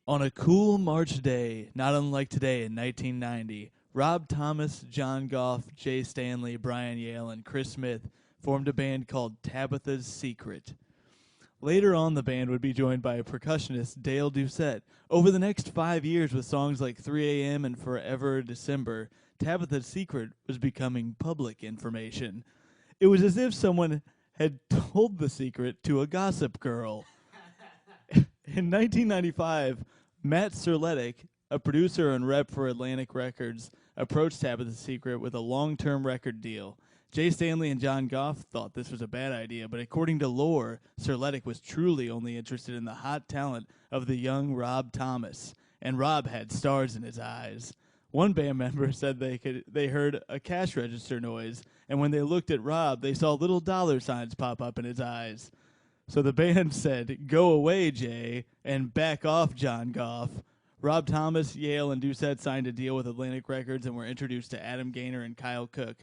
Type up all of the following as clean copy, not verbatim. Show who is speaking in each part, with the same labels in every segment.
Speaker 1: On a cool March day, not unlike today in 1990, Rob Thomas, John Goff, Jay Stanley, Brian Yale, and Chris Smith formed a band called Tabitha's Secret. Later on, the band would be joined by percussionist Dale Doucette. Over the next 5 years, with songs like 3 a.m. and Forever December, Tabitha's Secret was becoming public information. It was as if someone had told the secret to a gossip girl. In 1995, Matt Serletic, a producer and rep for Atlantic Records, approached Tabitha's Secret with a long-term record deal. Jay Stanley and John Goff thought this was a bad idea, but according to lore, Serletic was truly only interested in the hot talent of the young Rob Thomas, and Rob had stars in his eyes. One band member said they heard a cash register noise, and when they looked at Rob, they saw little dollar signs pop up in his eyes. So the band said, "Go away, Jay," and "Back off, John Goff." Rob Thomas, Yale, and Doucette signed a deal with Atlantic Records and were introduced to Adam Gaynor and Kyle Cook.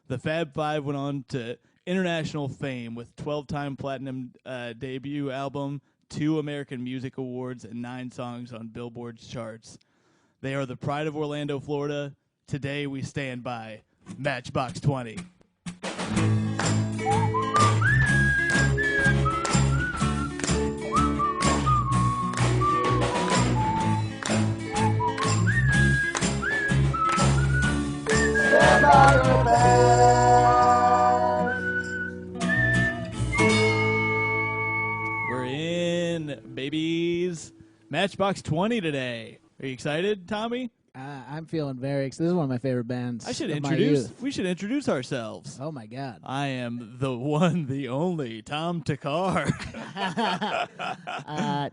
Speaker 1: The Fab Five went on to international fame with 12-time platinum debut album, 2 American Music Awards, and 9 songs on Billboard's charts. They are the pride of Orlando, Florida. Today we stand by Matchbox 20. We're in, babies. Matchbox 20 today. Are you excited, Tommy?
Speaker 2: I'm feeling very excited. This is one of my favorite bands.
Speaker 1: We should introduce ourselves.
Speaker 2: Oh my God!
Speaker 1: I am the one, the only Tom Takar.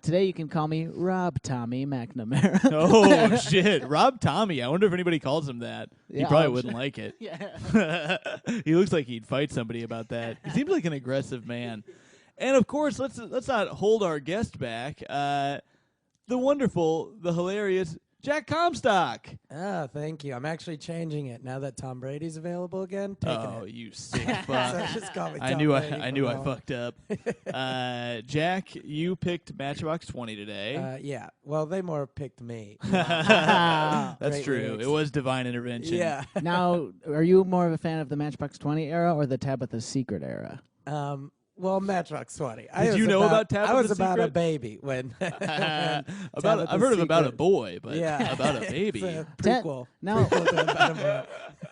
Speaker 2: Today you can call me Rob Tommy McNamara.
Speaker 1: Oh shit, Rob Tommy. I wonder if anybody calls him that.
Speaker 2: Yeah,
Speaker 1: he probably wouldn't like it.
Speaker 2: Yeah.
Speaker 1: He looks like he'd fight somebody about that. He seems like an aggressive man. And of course, let's not hold our guest back. The wonderful, the hilarious Jack Comstock.
Speaker 3: Oh, thank you. I'm actually changing it now that Tom Brady's available again.
Speaker 1: Oh, you sick fuck.
Speaker 3: So just call me Tom
Speaker 1: I knew I
Speaker 3: Brady
Speaker 1: fucked up. Jack, you picked Matchbox 20 today.
Speaker 3: Yeah. Well, they more picked me.
Speaker 1: That's
Speaker 3: Great
Speaker 1: true.
Speaker 3: lyrics.
Speaker 1: It was divine intervention.
Speaker 3: Yeah.
Speaker 2: Now, are you more of a fan of the Matchbox 20 era or the Tabitha's Secret era?
Speaker 3: Well, Matchbox 20.
Speaker 1: Did you know about Tabitha's
Speaker 3: I was about
Speaker 1: Secret?
Speaker 3: a baby when.
Speaker 1: I've heard of About a Boy, but
Speaker 3: yeah.
Speaker 1: About a baby.
Speaker 3: It's a prequel.
Speaker 2: Now,
Speaker 3: Prequel to About a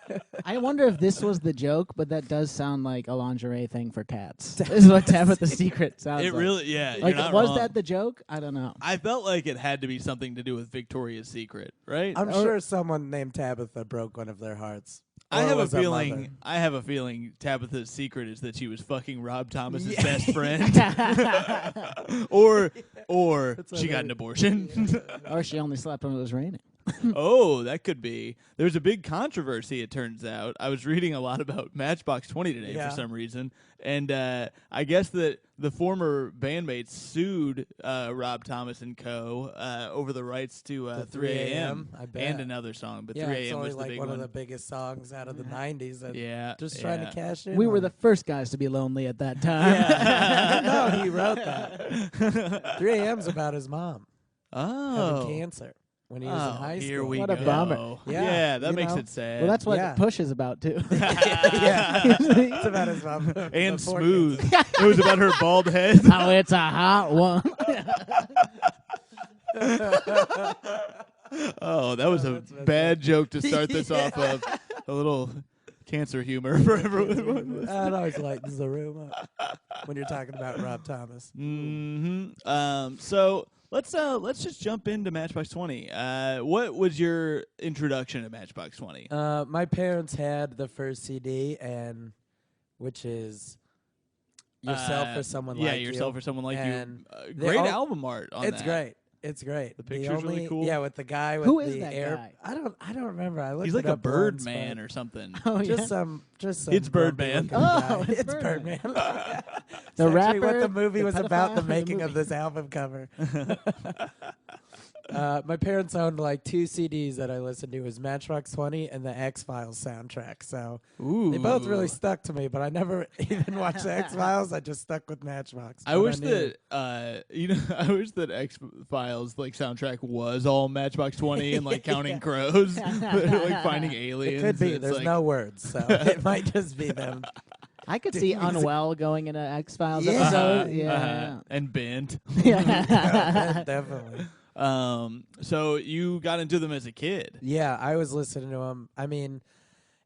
Speaker 3: Boy.
Speaker 2: I wonder if this was the joke, but that does sound like a lingerie thing for cats. This is what Tabitha's Secret sounds like.
Speaker 1: It really, yeah.
Speaker 2: Like,
Speaker 1: you're not
Speaker 2: was
Speaker 1: wrong.
Speaker 2: that the joke? I don't know.
Speaker 1: I felt like it had to be something to do with Victoria's Secret, right?
Speaker 3: I'm sure someone named Tabitha broke one of their hearts.
Speaker 1: I have a
Speaker 3: Or was mother.
Speaker 1: feeling. I have a feeling Tabitha's secret is that she was fucking Rob Thomas's best friend, or
Speaker 3: That's
Speaker 1: she
Speaker 3: what
Speaker 1: got
Speaker 3: I-
Speaker 1: an abortion.
Speaker 2: Or she only slept when it was raining.
Speaker 1: Oh, that could be. There's a big controversy, it turns out. I was reading a lot about Matchbox 20 today
Speaker 3: Yeah.
Speaker 1: for some reason, and I guess that the former bandmates sued Rob Thomas and co. Over the rights to 3 a.m.
Speaker 3: I bet.
Speaker 1: and another song, but
Speaker 3: Yeah,
Speaker 1: 3
Speaker 3: it's
Speaker 1: a.m.
Speaker 3: only
Speaker 1: was the
Speaker 3: like
Speaker 1: big
Speaker 3: one
Speaker 1: one.
Speaker 3: of the biggest songs out of the 90s. And
Speaker 1: Yeah,
Speaker 3: just trying to cash in.
Speaker 2: We were
Speaker 3: on
Speaker 2: the
Speaker 3: it.
Speaker 2: first guys to be lonely at that time.
Speaker 1: Yeah.
Speaker 3: No, he wrote that. 3 a.m.'s about his mom
Speaker 1: Oh,
Speaker 3: having cancer when he was in high school.
Speaker 1: here we
Speaker 2: What
Speaker 1: go.
Speaker 2: a bummer.
Speaker 1: Yeah, that
Speaker 3: you
Speaker 1: makes
Speaker 3: know.
Speaker 1: it sad.
Speaker 2: Well, that's what
Speaker 3: Yeah.
Speaker 2: Push is about, too.
Speaker 3: Yeah, it's about his mom.
Speaker 1: and
Speaker 3: before
Speaker 1: smooth.
Speaker 3: cancer.
Speaker 1: It was about her bald head.
Speaker 2: Oh, it's a hot one.
Speaker 1: Oh, that was a
Speaker 3: that's messed
Speaker 1: bad joke to start this off of. A little cancer humor for everyone.
Speaker 3: It always lightens the room up when you're talking about Rob Thomas.
Speaker 1: So let's just jump into Matchbox 20. What was your introduction to Matchbox 20?
Speaker 3: My parents had the first CD, and which is Yourself for Someone Like You.
Speaker 1: Yeah, Yourself for Someone Like
Speaker 3: And
Speaker 1: You.
Speaker 3: they
Speaker 1: Great
Speaker 3: all-
Speaker 1: album art on
Speaker 3: It's
Speaker 1: that.
Speaker 3: great. It's great.
Speaker 1: The picture's really cool.
Speaker 3: Yeah, with the guy with
Speaker 2: Who
Speaker 3: the
Speaker 2: is that
Speaker 3: air.
Speaker 2: guy?
Speaker 3: I don't remember. I looked
Speaker 1: He's like
Speaker 3: it
Speaker 1: a
Speaker 3: up
Speaker 1: bird
Speaker 3: once,
Speaker 1: man
Speaker 3: but
Speaker 1: or something.
Speaker 2: Oh, yeah.
Speaker 3: just some.
Speaker 1: It's
Speaker 3: grumpy
Speaker 1: Birdman.
Speaker 3: looking
Speaker 2: Oh,
Speaker 3: guy.
Speaker 2: it's
Speaker 3: It's Birdman.
Speaker 2: The
Speaker 3: It's actually
Speaker 2: rapper,
Speaker 3: what the movie
Speaker 2: the
Speaker 3: was about. The
Speaker 2: pedophile,
Speaker 3: making
Speaker 2: the
Speaker 3: of this album cover. My parents owned like 2 CDs that I listened to. It was Matchbox 20 and the X-Files soundtrack. So they both really stuck to me, but I never even watched the X-Files. I just stuck with Matchbox.
Speaker 1: I wish that I wish that X Files like soundtrack was all Matchbox 20 and like Counting Crows, like finding aliens.
Speaker 3: It could be.
Speaker 1: It's
Speaker 3: There's
Speaker 1: like,
Speaker 3: no words, so it might just be them.
Speaker 2: I could see Unwell going in an X-Files
Speaker 3: Yeah.
Speaker 2: episode. Yeah.
Speaker 1: and Bent.
Speaker 3: Yeah, definitely.
Speaker 1: So you got into them as a kid.
Speaker 3: Yeah, I was listening to them. I mean,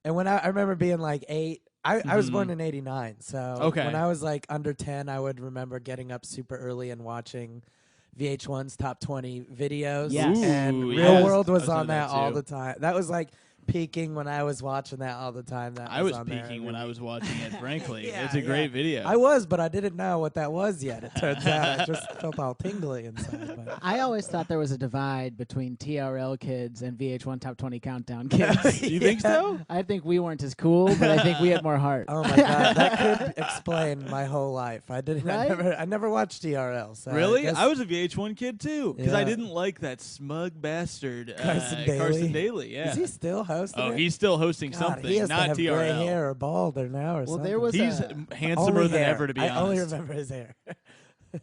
Speaker 3: and when I remember being like 8, I was born in 89. So when I was like under 10, I would remember getting up super early and watching VH1's top 20 videos.
Speaker 2: Yes.
Speaker 3: And
Speaker 1: Ooh,
Speaker 3: Real
Speaker 1: yes.
Speaker 3: World
Speaker 1: I
Speaker 3: was
Speaker 1: was
Speaker 3: on
Speaker 1: into that
Speaker 3: that all
Speaker 1: too.
Speaker 3: the time. That was like peaking when I was watching that all the time. That
Speaker 1: I was
Speaker 3: on there
Speaker 1: peaking
Speaker 3: every
Speaker 1: when I
Speaker 3: week.
Speaker 1: was watching it, frankly.
Speaker 3: Yeah,
Speaker 1: It's a great video.
Speaker 3: I was, but I didn't know what that was yet. It turns out I just felt all tingly inside. But.
Speaker 2: I always thought there was a divide between TRL kids and VH1 Top 20 Countdown kids.
Speaker 1: You think so?
Speaker 2: I think we weren't as cool, but I think we had more heart.
Speaker 3: Oh my god, that could explain my whole life. I didn't.
Speaker 2: Right?
Speaker 3: I never watched TRL. So
Speaker 1: Really?
Speaker 3: I, guess
Speaker 1: I was a VH1 kid too, because I
Speaker 3: Yeah.
Speaker 1: didn't like that smug bastard
Speaker 3: Carson Daly.
Speaker 1: Carson Daly. Yeah.
Speaker 3: Is he still hosting?
Speaker 1: Oh,
Speaker 3: it?
Speaker 1: he's still hosting
Speaker 3: God,
Speaker 1: something,
Speaker 3: He has
Speaker 1: not
Speaker 3: to have gray
Speaker 1: TRL.
Speaker 3: hair or bald or now or
Speaker 2: Well,
Speaker 3: something.
Speaker 2: there was
Speaker 1: He's
Speaker 2: a
Speaker 1: handsomer
Speaker 3: Only
Speaker 1: than
Speaker 3: hair.
Speaker 1: ever, to be
Speaker 3: I
Speaker 1: honest.
Speaker 3: only remember his hair.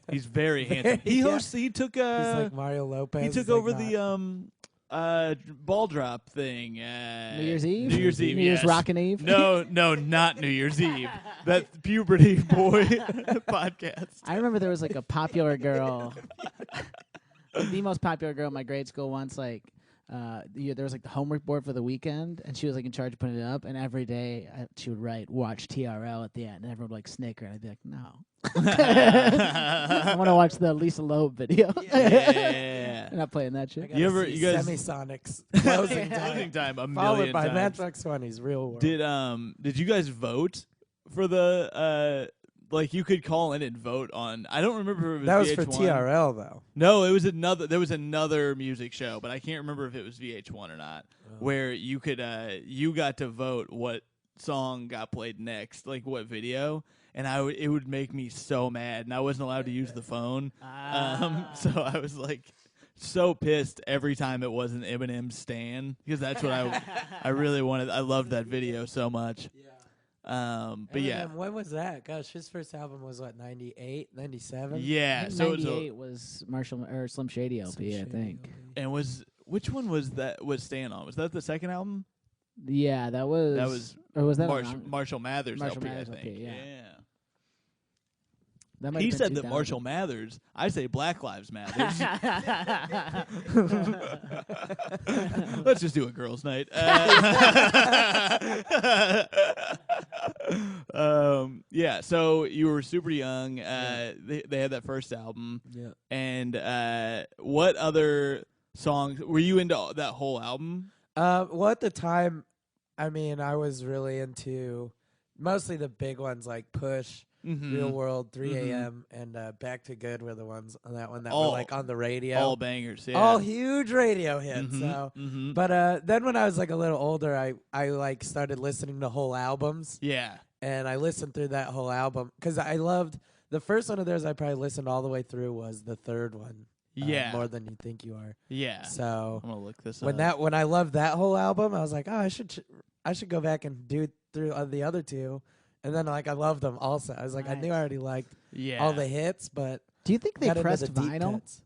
Speaker 1: He's very handsome. He
Speaker 3: Yeah.
Speaker 1: hosts. He took.
Speaker 3: He's like Mario Lopez.
Speaker 1: He took
Speaker 3: He's like
Speaker 1: over
Speaker 3: not-
Speaker 1: the ball drop thing.
Speaker 2: New Year's Eve.
Speaker 1: New Year's Eve.
Speaker 2: New Year's
Speaker 1: yes.
Speaker 2: Rockin' Eve.
Speaker 1: No, not New Year's Eve. That puberty boy podcast.
Speaker 2: I remember there was like a popular girl, the most popular girl in my grade school once. Like, there was like the homework board for the weekend, and she was like in charge of putting it up. And every day she would write "Watch TRL" at the end, and everyone would like snicker, and I'd be like, "No, I want to watch the Lisa Loeb video."
Speaker 1: Yeah.
Speaker 2: I'm not playing that
Speaker 3: I
Speaker 2: shit.
Speaker 3: gotta
Speaker 1: You ever-
Speaker 3: see
Speaker 1: you guys-
Speaker 3: Semisonics closing
Speaker 1: Closing
Speaker 3: time.
Speaker 1: time a
Speaker 3: Followed
Speaker 1: million
Speaker 3: by
Speaker 1: times.
Speaker 3: Matchbox 20's Real World.
Speaker 1: Did you guys vote for the like you could call in and vote on? I don't remember if it was
Speaker 3: that was
Speaker 1: VH1.
Speaker 3: for TRL though.
Speaker 1: No, it was another. There was another music show, but I can't remember if it was VH1 or not. Where you could you got to vote what song got played next, like what video, and it would make me so mad, and I wasn't allowed to use the phone. So I was like so pissed every time it wasn't Eminem's "Stan" because that's what I really wanted. I loved that video so much. But yeah,
Speaker 3: When was that? Gosh, his first album was what, 98, 97?
Speaker 1: yeah. So it was
Speaker 2: 98 was Marshall or Slim Shady LP, I think.
Speaker 1: and which one was that? Was "Stan" on? Was that the second album?
Speaker 2: Yeah, that was.
Speaker 1: That was
Speaker 2: Or was that on-
Speaker 1: Marshall Mathers
Speaker 2: Marshall
Speaker 1: LP,
Speaker 2: Mathers
Speaker 1: I think.
Speaker 2: LP, yeah.
Speaker 1: Yeah.
Speaker 2: that might
Speaker 1: He
Speaker 2: have been
Speaker 1: said that
Speaker 2: 2000.
Speaker 1: Marshall Mathers. I say Black Lives Matters. Let's just do a girls' night. Yeah. So you were super young. They had that first album.
Speaker 3: Yeah.
Speaker 1: And what other songs were you into? That whole album?
Speaker 3: Well, at the time, I mean, I was really into mostly the big ones like Push,
Speaker 1: Mm-hmm.
Speaker 3: Real World, 3 a.m., and Back to Good were the ones on that one that
Speaker 1: All-
Speaker 3: were like on the radio.
Speaker 1: All bangers. Yeah.
Speaker 3: All huge radio hits.
Speaker 1: Mhm,
Speaker 3: So,
Speaker 1: mhm.
Speaker 3: but then when I was like a little older, I like started listening to whole albums,
Speaker 1: Yeah.
Speaker 3: and I listened through that whole album because I loved the first one of theirs. I probably listened all the way through was the third one.
Speaker 1: Yeah.
Speaker 3: More than you think you are.
Speaker 1: Yeah.
Speaker 3: So
Speaker 1: I'm gonna look this
Speaker 3: when
Speaker 1: up.
Speaker 3: when I loved that whole album, I was like, oh, I should go back and do it through the other two, and then like I loved them also. I was like, I knew I already liked
Speaker 1: Yeah.
Speaker 3: all the hits, but
Speaker 2: Do you think they
Speaker 3: got into
Speaker 2: pressed
Speaker 3: the deep
Speaker 2: vinyl
Speaker 3: cuts.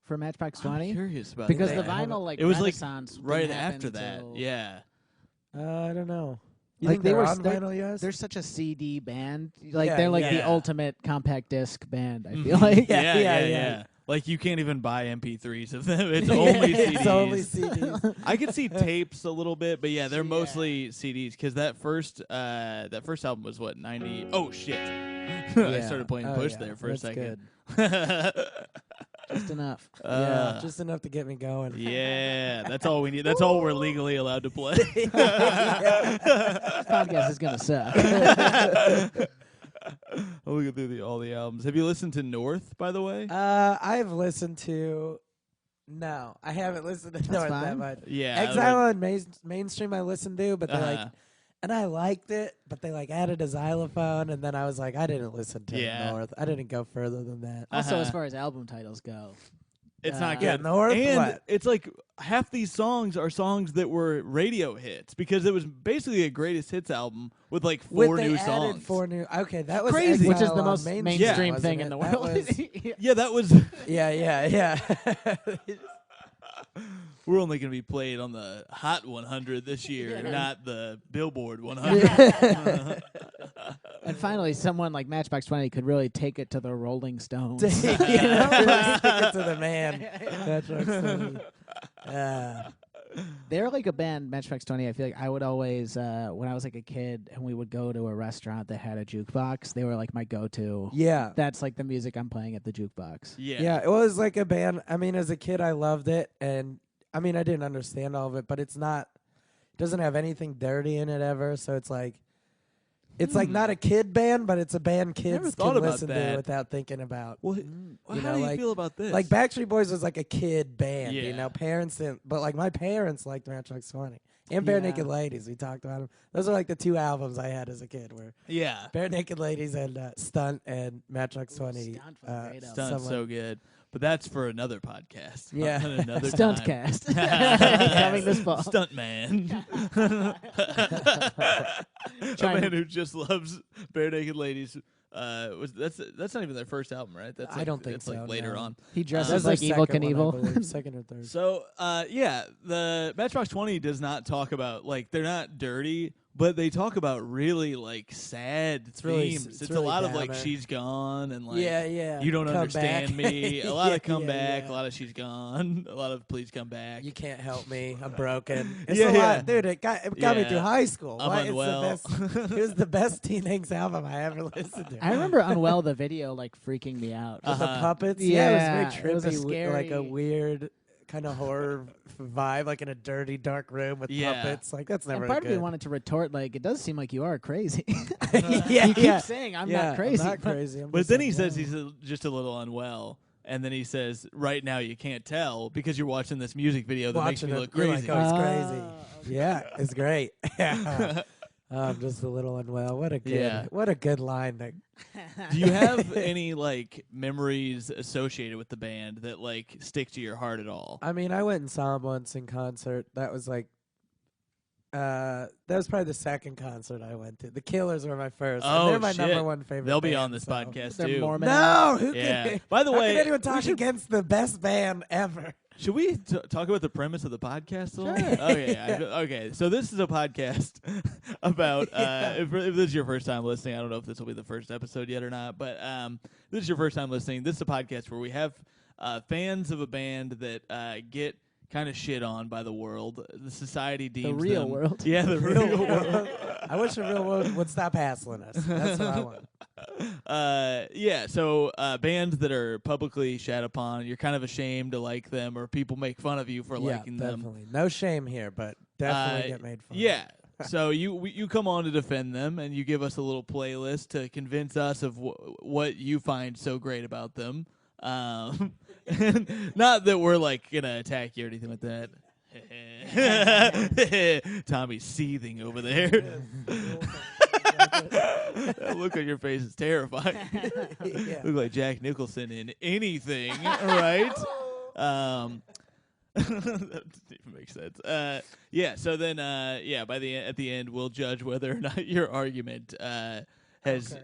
Speaker 2: for Matchbox
Speaker 1: I'm
Speaker 2: 20?
Speaker 1: curious about
Speaker 2: Because
Speaker 1: that.
Speaker 2: the
Speaker 3: they haven't-
Speaker 2: vinyl like
Speaker 1: It was, like,
Speaker 2: Renaissance didn't
Speaker 1: right
Speaker 2: happen
Speaker 1: after that.
Speaker 2: till-
Speaker 1: Yeah.
Speaker 3: I don't know. You
Speaker 2: Like,
Speaker 3: think
Speaker 2: they
Speaker 3: they were
Speaker 2: were
Speaker 3: on
Speaker 2: they're-
Speaker 3: vinyl, yes?
Speaker 2: They're such a CD band. Like
Speaker 3: Yeah,
Speaker 2: they're like the
Speaker 1: yeah.
Speaker 2: ultimate compact disc band. I
Speaker 1: Mhm.
Speaker 2: feel like.
Speaker 1: yeah,
Speaker 3: Yeah,
Speaker 1: yeah,
Speaker 3: yeah.
Speaker 1: Like you can't even buy MP3s of them. It's only CDs.
Speaker 3: It's only CDs.
Speaker 1: I could see tapes a little bit, but yeah, they're
Speaker 2: Yeah.
Speaker 1: mostly CDs because that first album was what 90. Oh shit! I
Speaker 3: Yeah.
Speaker 1: started playing
Speaker 3: Oh,
Speaker 1: Push
Speaker 3: yeah.
Speaker 1: there for
Speaker 3: That's
Speaker 1: a second.
Speaker 2: Just enough.
Speaker 3: Yeah, just enough to get me going.
Speaker 1: Yeah, that's all we need. That's all we're legally allowed to play.
Speaker 2: This podcast is gonna suck.
Speaker 1: I'm looking through all the albums. Have you listened to North, by the way?
Speaker 3: I've listened to. No, I haven't listened to North that
Speaker 2: fine.
Speaker 3: much.
Speaker 1: Yeah,
Speaker 3: Exile on mainstream I listened to, but they like,
Speaker 1: Uh-huh.
Speaker 3: and I liked it, but they like added a xylophone, and then I was like, I didn't listen to
Speaker 1: Yeah.
Speaker 3: North. I didn't go further than that.
Speaker 2: Also, as
Speaker 1: Uh-huh.
Speaker 2: far as album titles go,
Speaker 1: It's not good.
Speaker 3: Yeah, North.
Speaker 1: And
Speaker 3: what?
Speaker 1: it's like half these songs are songs that were radio hits because it was basically a greatest hits album with like four
Speaker 3: They
Speaker 1: new
Speaker 3: added
Speaker 1: songs.
Speaker 3: 4 new. Okay, that was
Speaker 1: crazy.
Speaker 2: Which is
Speaker 3: Exile
Speaker 2: the
Speaker 3: on
Speaker 2: most
Speaker 3: Main
Speaker 2: mainstream
Speaker 3: Street, wasn't
Speaker 2: thing
Speaker 3: it?
Speaker 2: in the
Speaker 3: That
Speaker 2: world.
Speaker 3: was-
Speaker 1: Yeah, that was.
Speaker 3: yeah.
Speaker 1: We're only going to be played on the Hot 100 this year, not the Billboard 100.
Speaker 2: And finally, someone like Matchbox 20 could really take it to the Rolling Stones.
Speaker 3: Really stick it to the man. Matchbox 20.
Speaker 2: They're like a band, Matchbox 20. I feel like I would always, when I was like a kid and we would go to a restaurant that had a jukebox, they were like my go-to.
Speaker 3: Yeah.
Speaker 2: That's like the music I'm playing at the jukebox.
Speaker 3: Yeah, it was like a band. I mean, as a kid, I loved it, and I mean, I didn't understand all of it, but it doesn't have anything dirty in it ever. So it's like not a kid band, but it's a band kids can listen to without thinking about.
Speaker 1: Well, how do you feel about this?
Speaker 3: Like Backstreet Boys was like a kid band,
Speaker 1: Yeah.
Speaker 3: Parents didn't, but like my parents liked Matchbox 20 and Bare Naked Ladies. We talked about them. Those are like the 2 albums I had as a kid. Were Bare Naked Ladies and Stunt and Matchbox 20.
Speaker 2: Stunt was a great album.
Speaker 1: Stunt's so good. But that's for another podcast.
Speaker 3: Yeah.
Speaker 1: Another
Speaker 2: Stuntcast. Coming this fall.
Speaker 1: Stunt man. A man who just loves Bare Naked Ladies. That's not even their first album, right? That's
Speaker 3: I don't think
Speaker 1: it's
Speaker 3: so,
Speaker 1: like later
Speaker 3: no.
Speaker 1: on.
Speaker 2: He dresses
Speaker 3: That's
Speaker 2: like
Speaker 3: their
Speaker 2: Evil
Speaker 3: second one, I
Speaker 2: Knievel.
Speaker 3: believe. Second or third.
Speaker 1: So, the Matchbox 20 does not talk about, like, they're not dirty, but they talk about really, like, sad themes. It's
Speaker 3: really
Speaker 1: a lot of, like,
Speaker 3: downer.
Speaker 1: she's gone and, like,
Speaker 3: Yeah.
Speaker 1: you don't
Speaker 3: Come
Speaker 1: understand
Speaker 3: back.
Speaker 1: me. A lot of come
Speaker 3: Yeah.
Speaker 1: back, a lot of she's gone, a lot of please come back.
Speaker 3: You can't help me. I'm broken. It's
Speaker 1: Yeah,
Speaker 3: a
Speaker 1: yeah.
Speaker 3: lot, dude. It got me through high school.
Speaker 1: I'm unwell.
Speaker 3: It's the best. It was the best Teen Angst album I ever listened to.
Speaker 2: I remember Unwell, the video, like freaking me out.
Speaker 3: With the puppets.
Speaker 2: Yeah,
Speaker 3: it was very
Speaker 2: it was a
Speaker 3: trippy, like a
Speaker 2: scary-
Speaker 3: weird kind of horror vibe, like in a dirty, dark room with puppets. Like that's never
Speaker 2: And part of
Speaker 3: good.
Speaker 2: me wanted to retort, like, it does seem like you are crazy.
Speaker 3: Yeah,
Speaker 2: you keep
Speaker 3: yeah.
Speaker 2: saying I'm
Speaker 3: Yeah,
Speaker 2: not crazy.
Speaker 3: I'm not crazy. I'm
Speaker 1: But
Speaker 3: just
Speaker 1: then he says
Speaker 3: unwell.
Speaker 1: he's just a little unwell. And then he says, right now you can't tell because you're watching this music video that makes
Speaker 3: Watching
Speaker 1: me
Speaker 3: it,
Speaker 1: look
Speaker 3: you're
Speaker 1: crazy.
Speaker 3: like, oh, it's crazy.
Speaker 2: okay.
Speaker 3: Yeah, it's great. Yeah. I'm just a little unwell. What a good line. That
Speaker 1: Do you have any like memories associated with the band that like stick to your heart at all?
Speaker 3: I mean, I went and saw him once in concert. That was like, that was probably the second concert I went to. The Killers were my first.
Speaker 1: Oh,
Speaker 3: and they're my
Speaker 1: shit.
Speaker 3: number one favorite.
Speaker 1: They'll be
Speaker 3: band,
Speaker 1: on this
Speaker 3: so.
Speaker 1: podcast
Speaker 2: They're
Speaker 1: too.
Speaker 2: Mormon.
Speaker 3: No, who
Speaker 1: Yeah.
Speaker 3: could?
Speaker 1: By the
Speaker 3: How
Speaker 1: way,
Speaker 3: could anyone
Speaker 1: we
Speaker 3: talk
Speaker 1: should-
Speaker 3: against the best band ever?
Speaker 1: Should we talk about the premise of the podcast? A little?
Speaker 2: Sure.
Speaker 1: Okay. Okay. So this is a podcast about if this is your first time listening. I don't know if this will be the first episode yet or not, but if this is your first time listening, this is a podcast where we have fans of a band that get kind of shit on by the world. The society deems
Speaker 2: The real
Speaker 1: them-
Speaker 2: world.
Speaker 1: Yeah, the real world.
Speaker 3: I wish the real world would stop hassling us. That's what I want.
Speaker 1: So bands that are publicly shat upon, you're kind of ashamed to like them, or people make fun of you for liking them.
Speaker 3: Definitely. No shame here, but definitely get made fun of.
Speaker 1: Yeah. So you come on to defend them, and you give us a little playlist to convince us of what you find so great about them. And not that we're like gonna attack you or anything like that. Tommy's seething over there. That look on your face is terrifying.
Speaker 3: Yeah.
Speaker 1: Look like Jack Nicholson in anything, right? That doesn't even make sense. So then, at the end, we'll judge whether or not your argument has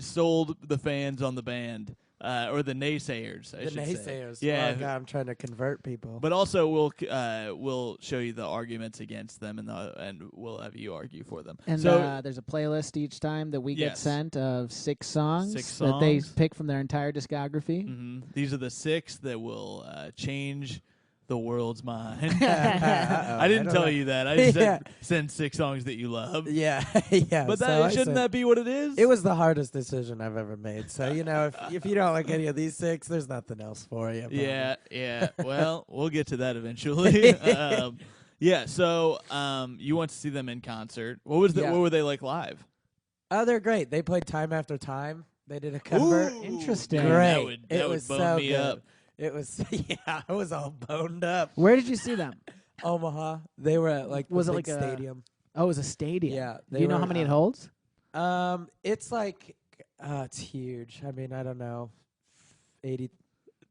Speaker 1: sold the fans on the band. Or the naysayers, I
Speaker 3: The
Speaker 1: should say.
Speaker 3: naysayers.
Speaker 1: Yeah.
Speaker 3: Oh, God, I'm trying to convert people.
Speaker 1: But also, we'll show you the arguments against them, and we'll have you argue for them.
Speaker 2: And
Speaker 1: so
Speaker 2: there's a playlist each time that we get
Speaker 1: Yes.
Speaker 2: sent of 6 songs,
Speaker 1: 6
Speaker 2: that they
Speaker 1: songs.
Speaker 2: pick from their entire discography.
Speaker 1: These are the 6 that will change the world's mind.
Speaker 3: Uh-oh,
Speaker 1: I didn't
Speaker 3: don't
Speaker 1: tell
Speaker 3: know.
Speaker 1: you that. I just
Speaker 3: Yeah.
Speaker 1: said send 6 songs that you love.
Speaker 3: Yeah, yeah.
Speaker 1: But
Speaker 3: so I
Speaker 1: shouldn't
Speaker 3: said-
Speaker 1: that be what it is?
Speaker 3: It was the hardest decision I've ever made. So, if you don't like any of these 6, there's nothing else for you. probably.
Speaker 1: Yeah. Well, we'll get to that eventually. So you went to see them in concert. What were they like live?
Speaker 3: Oh, they're great. They played Time After Time. They did a cover.
Speaker 1: Ooh,
Speaker 2: Interesting.
Speaker 1: dude,
Speaker 3: Great.
Speaker 1: That would
Speaker 3: it was
Speaker 1: bone
Speaker 3: so
Speaker 1: me
Speaker 3: good.
Speaker 1: up.
Speaker 3: It was, yeah, I was all boned up.
Speaker 2: Where did you see them?
Speaker 3: Omaha. They were at like the
Speaker 2: Was it
Speaker 3: big
Speaker 2: like a-
Speaker 3: stadium.
Speaker 2: Oh, it was a stadium.
Speaker 3: Yeah.
Speaker 2: Do you know how many it holds?
Speaker 3: It's like, it's huge. I mean, I don't know, 80.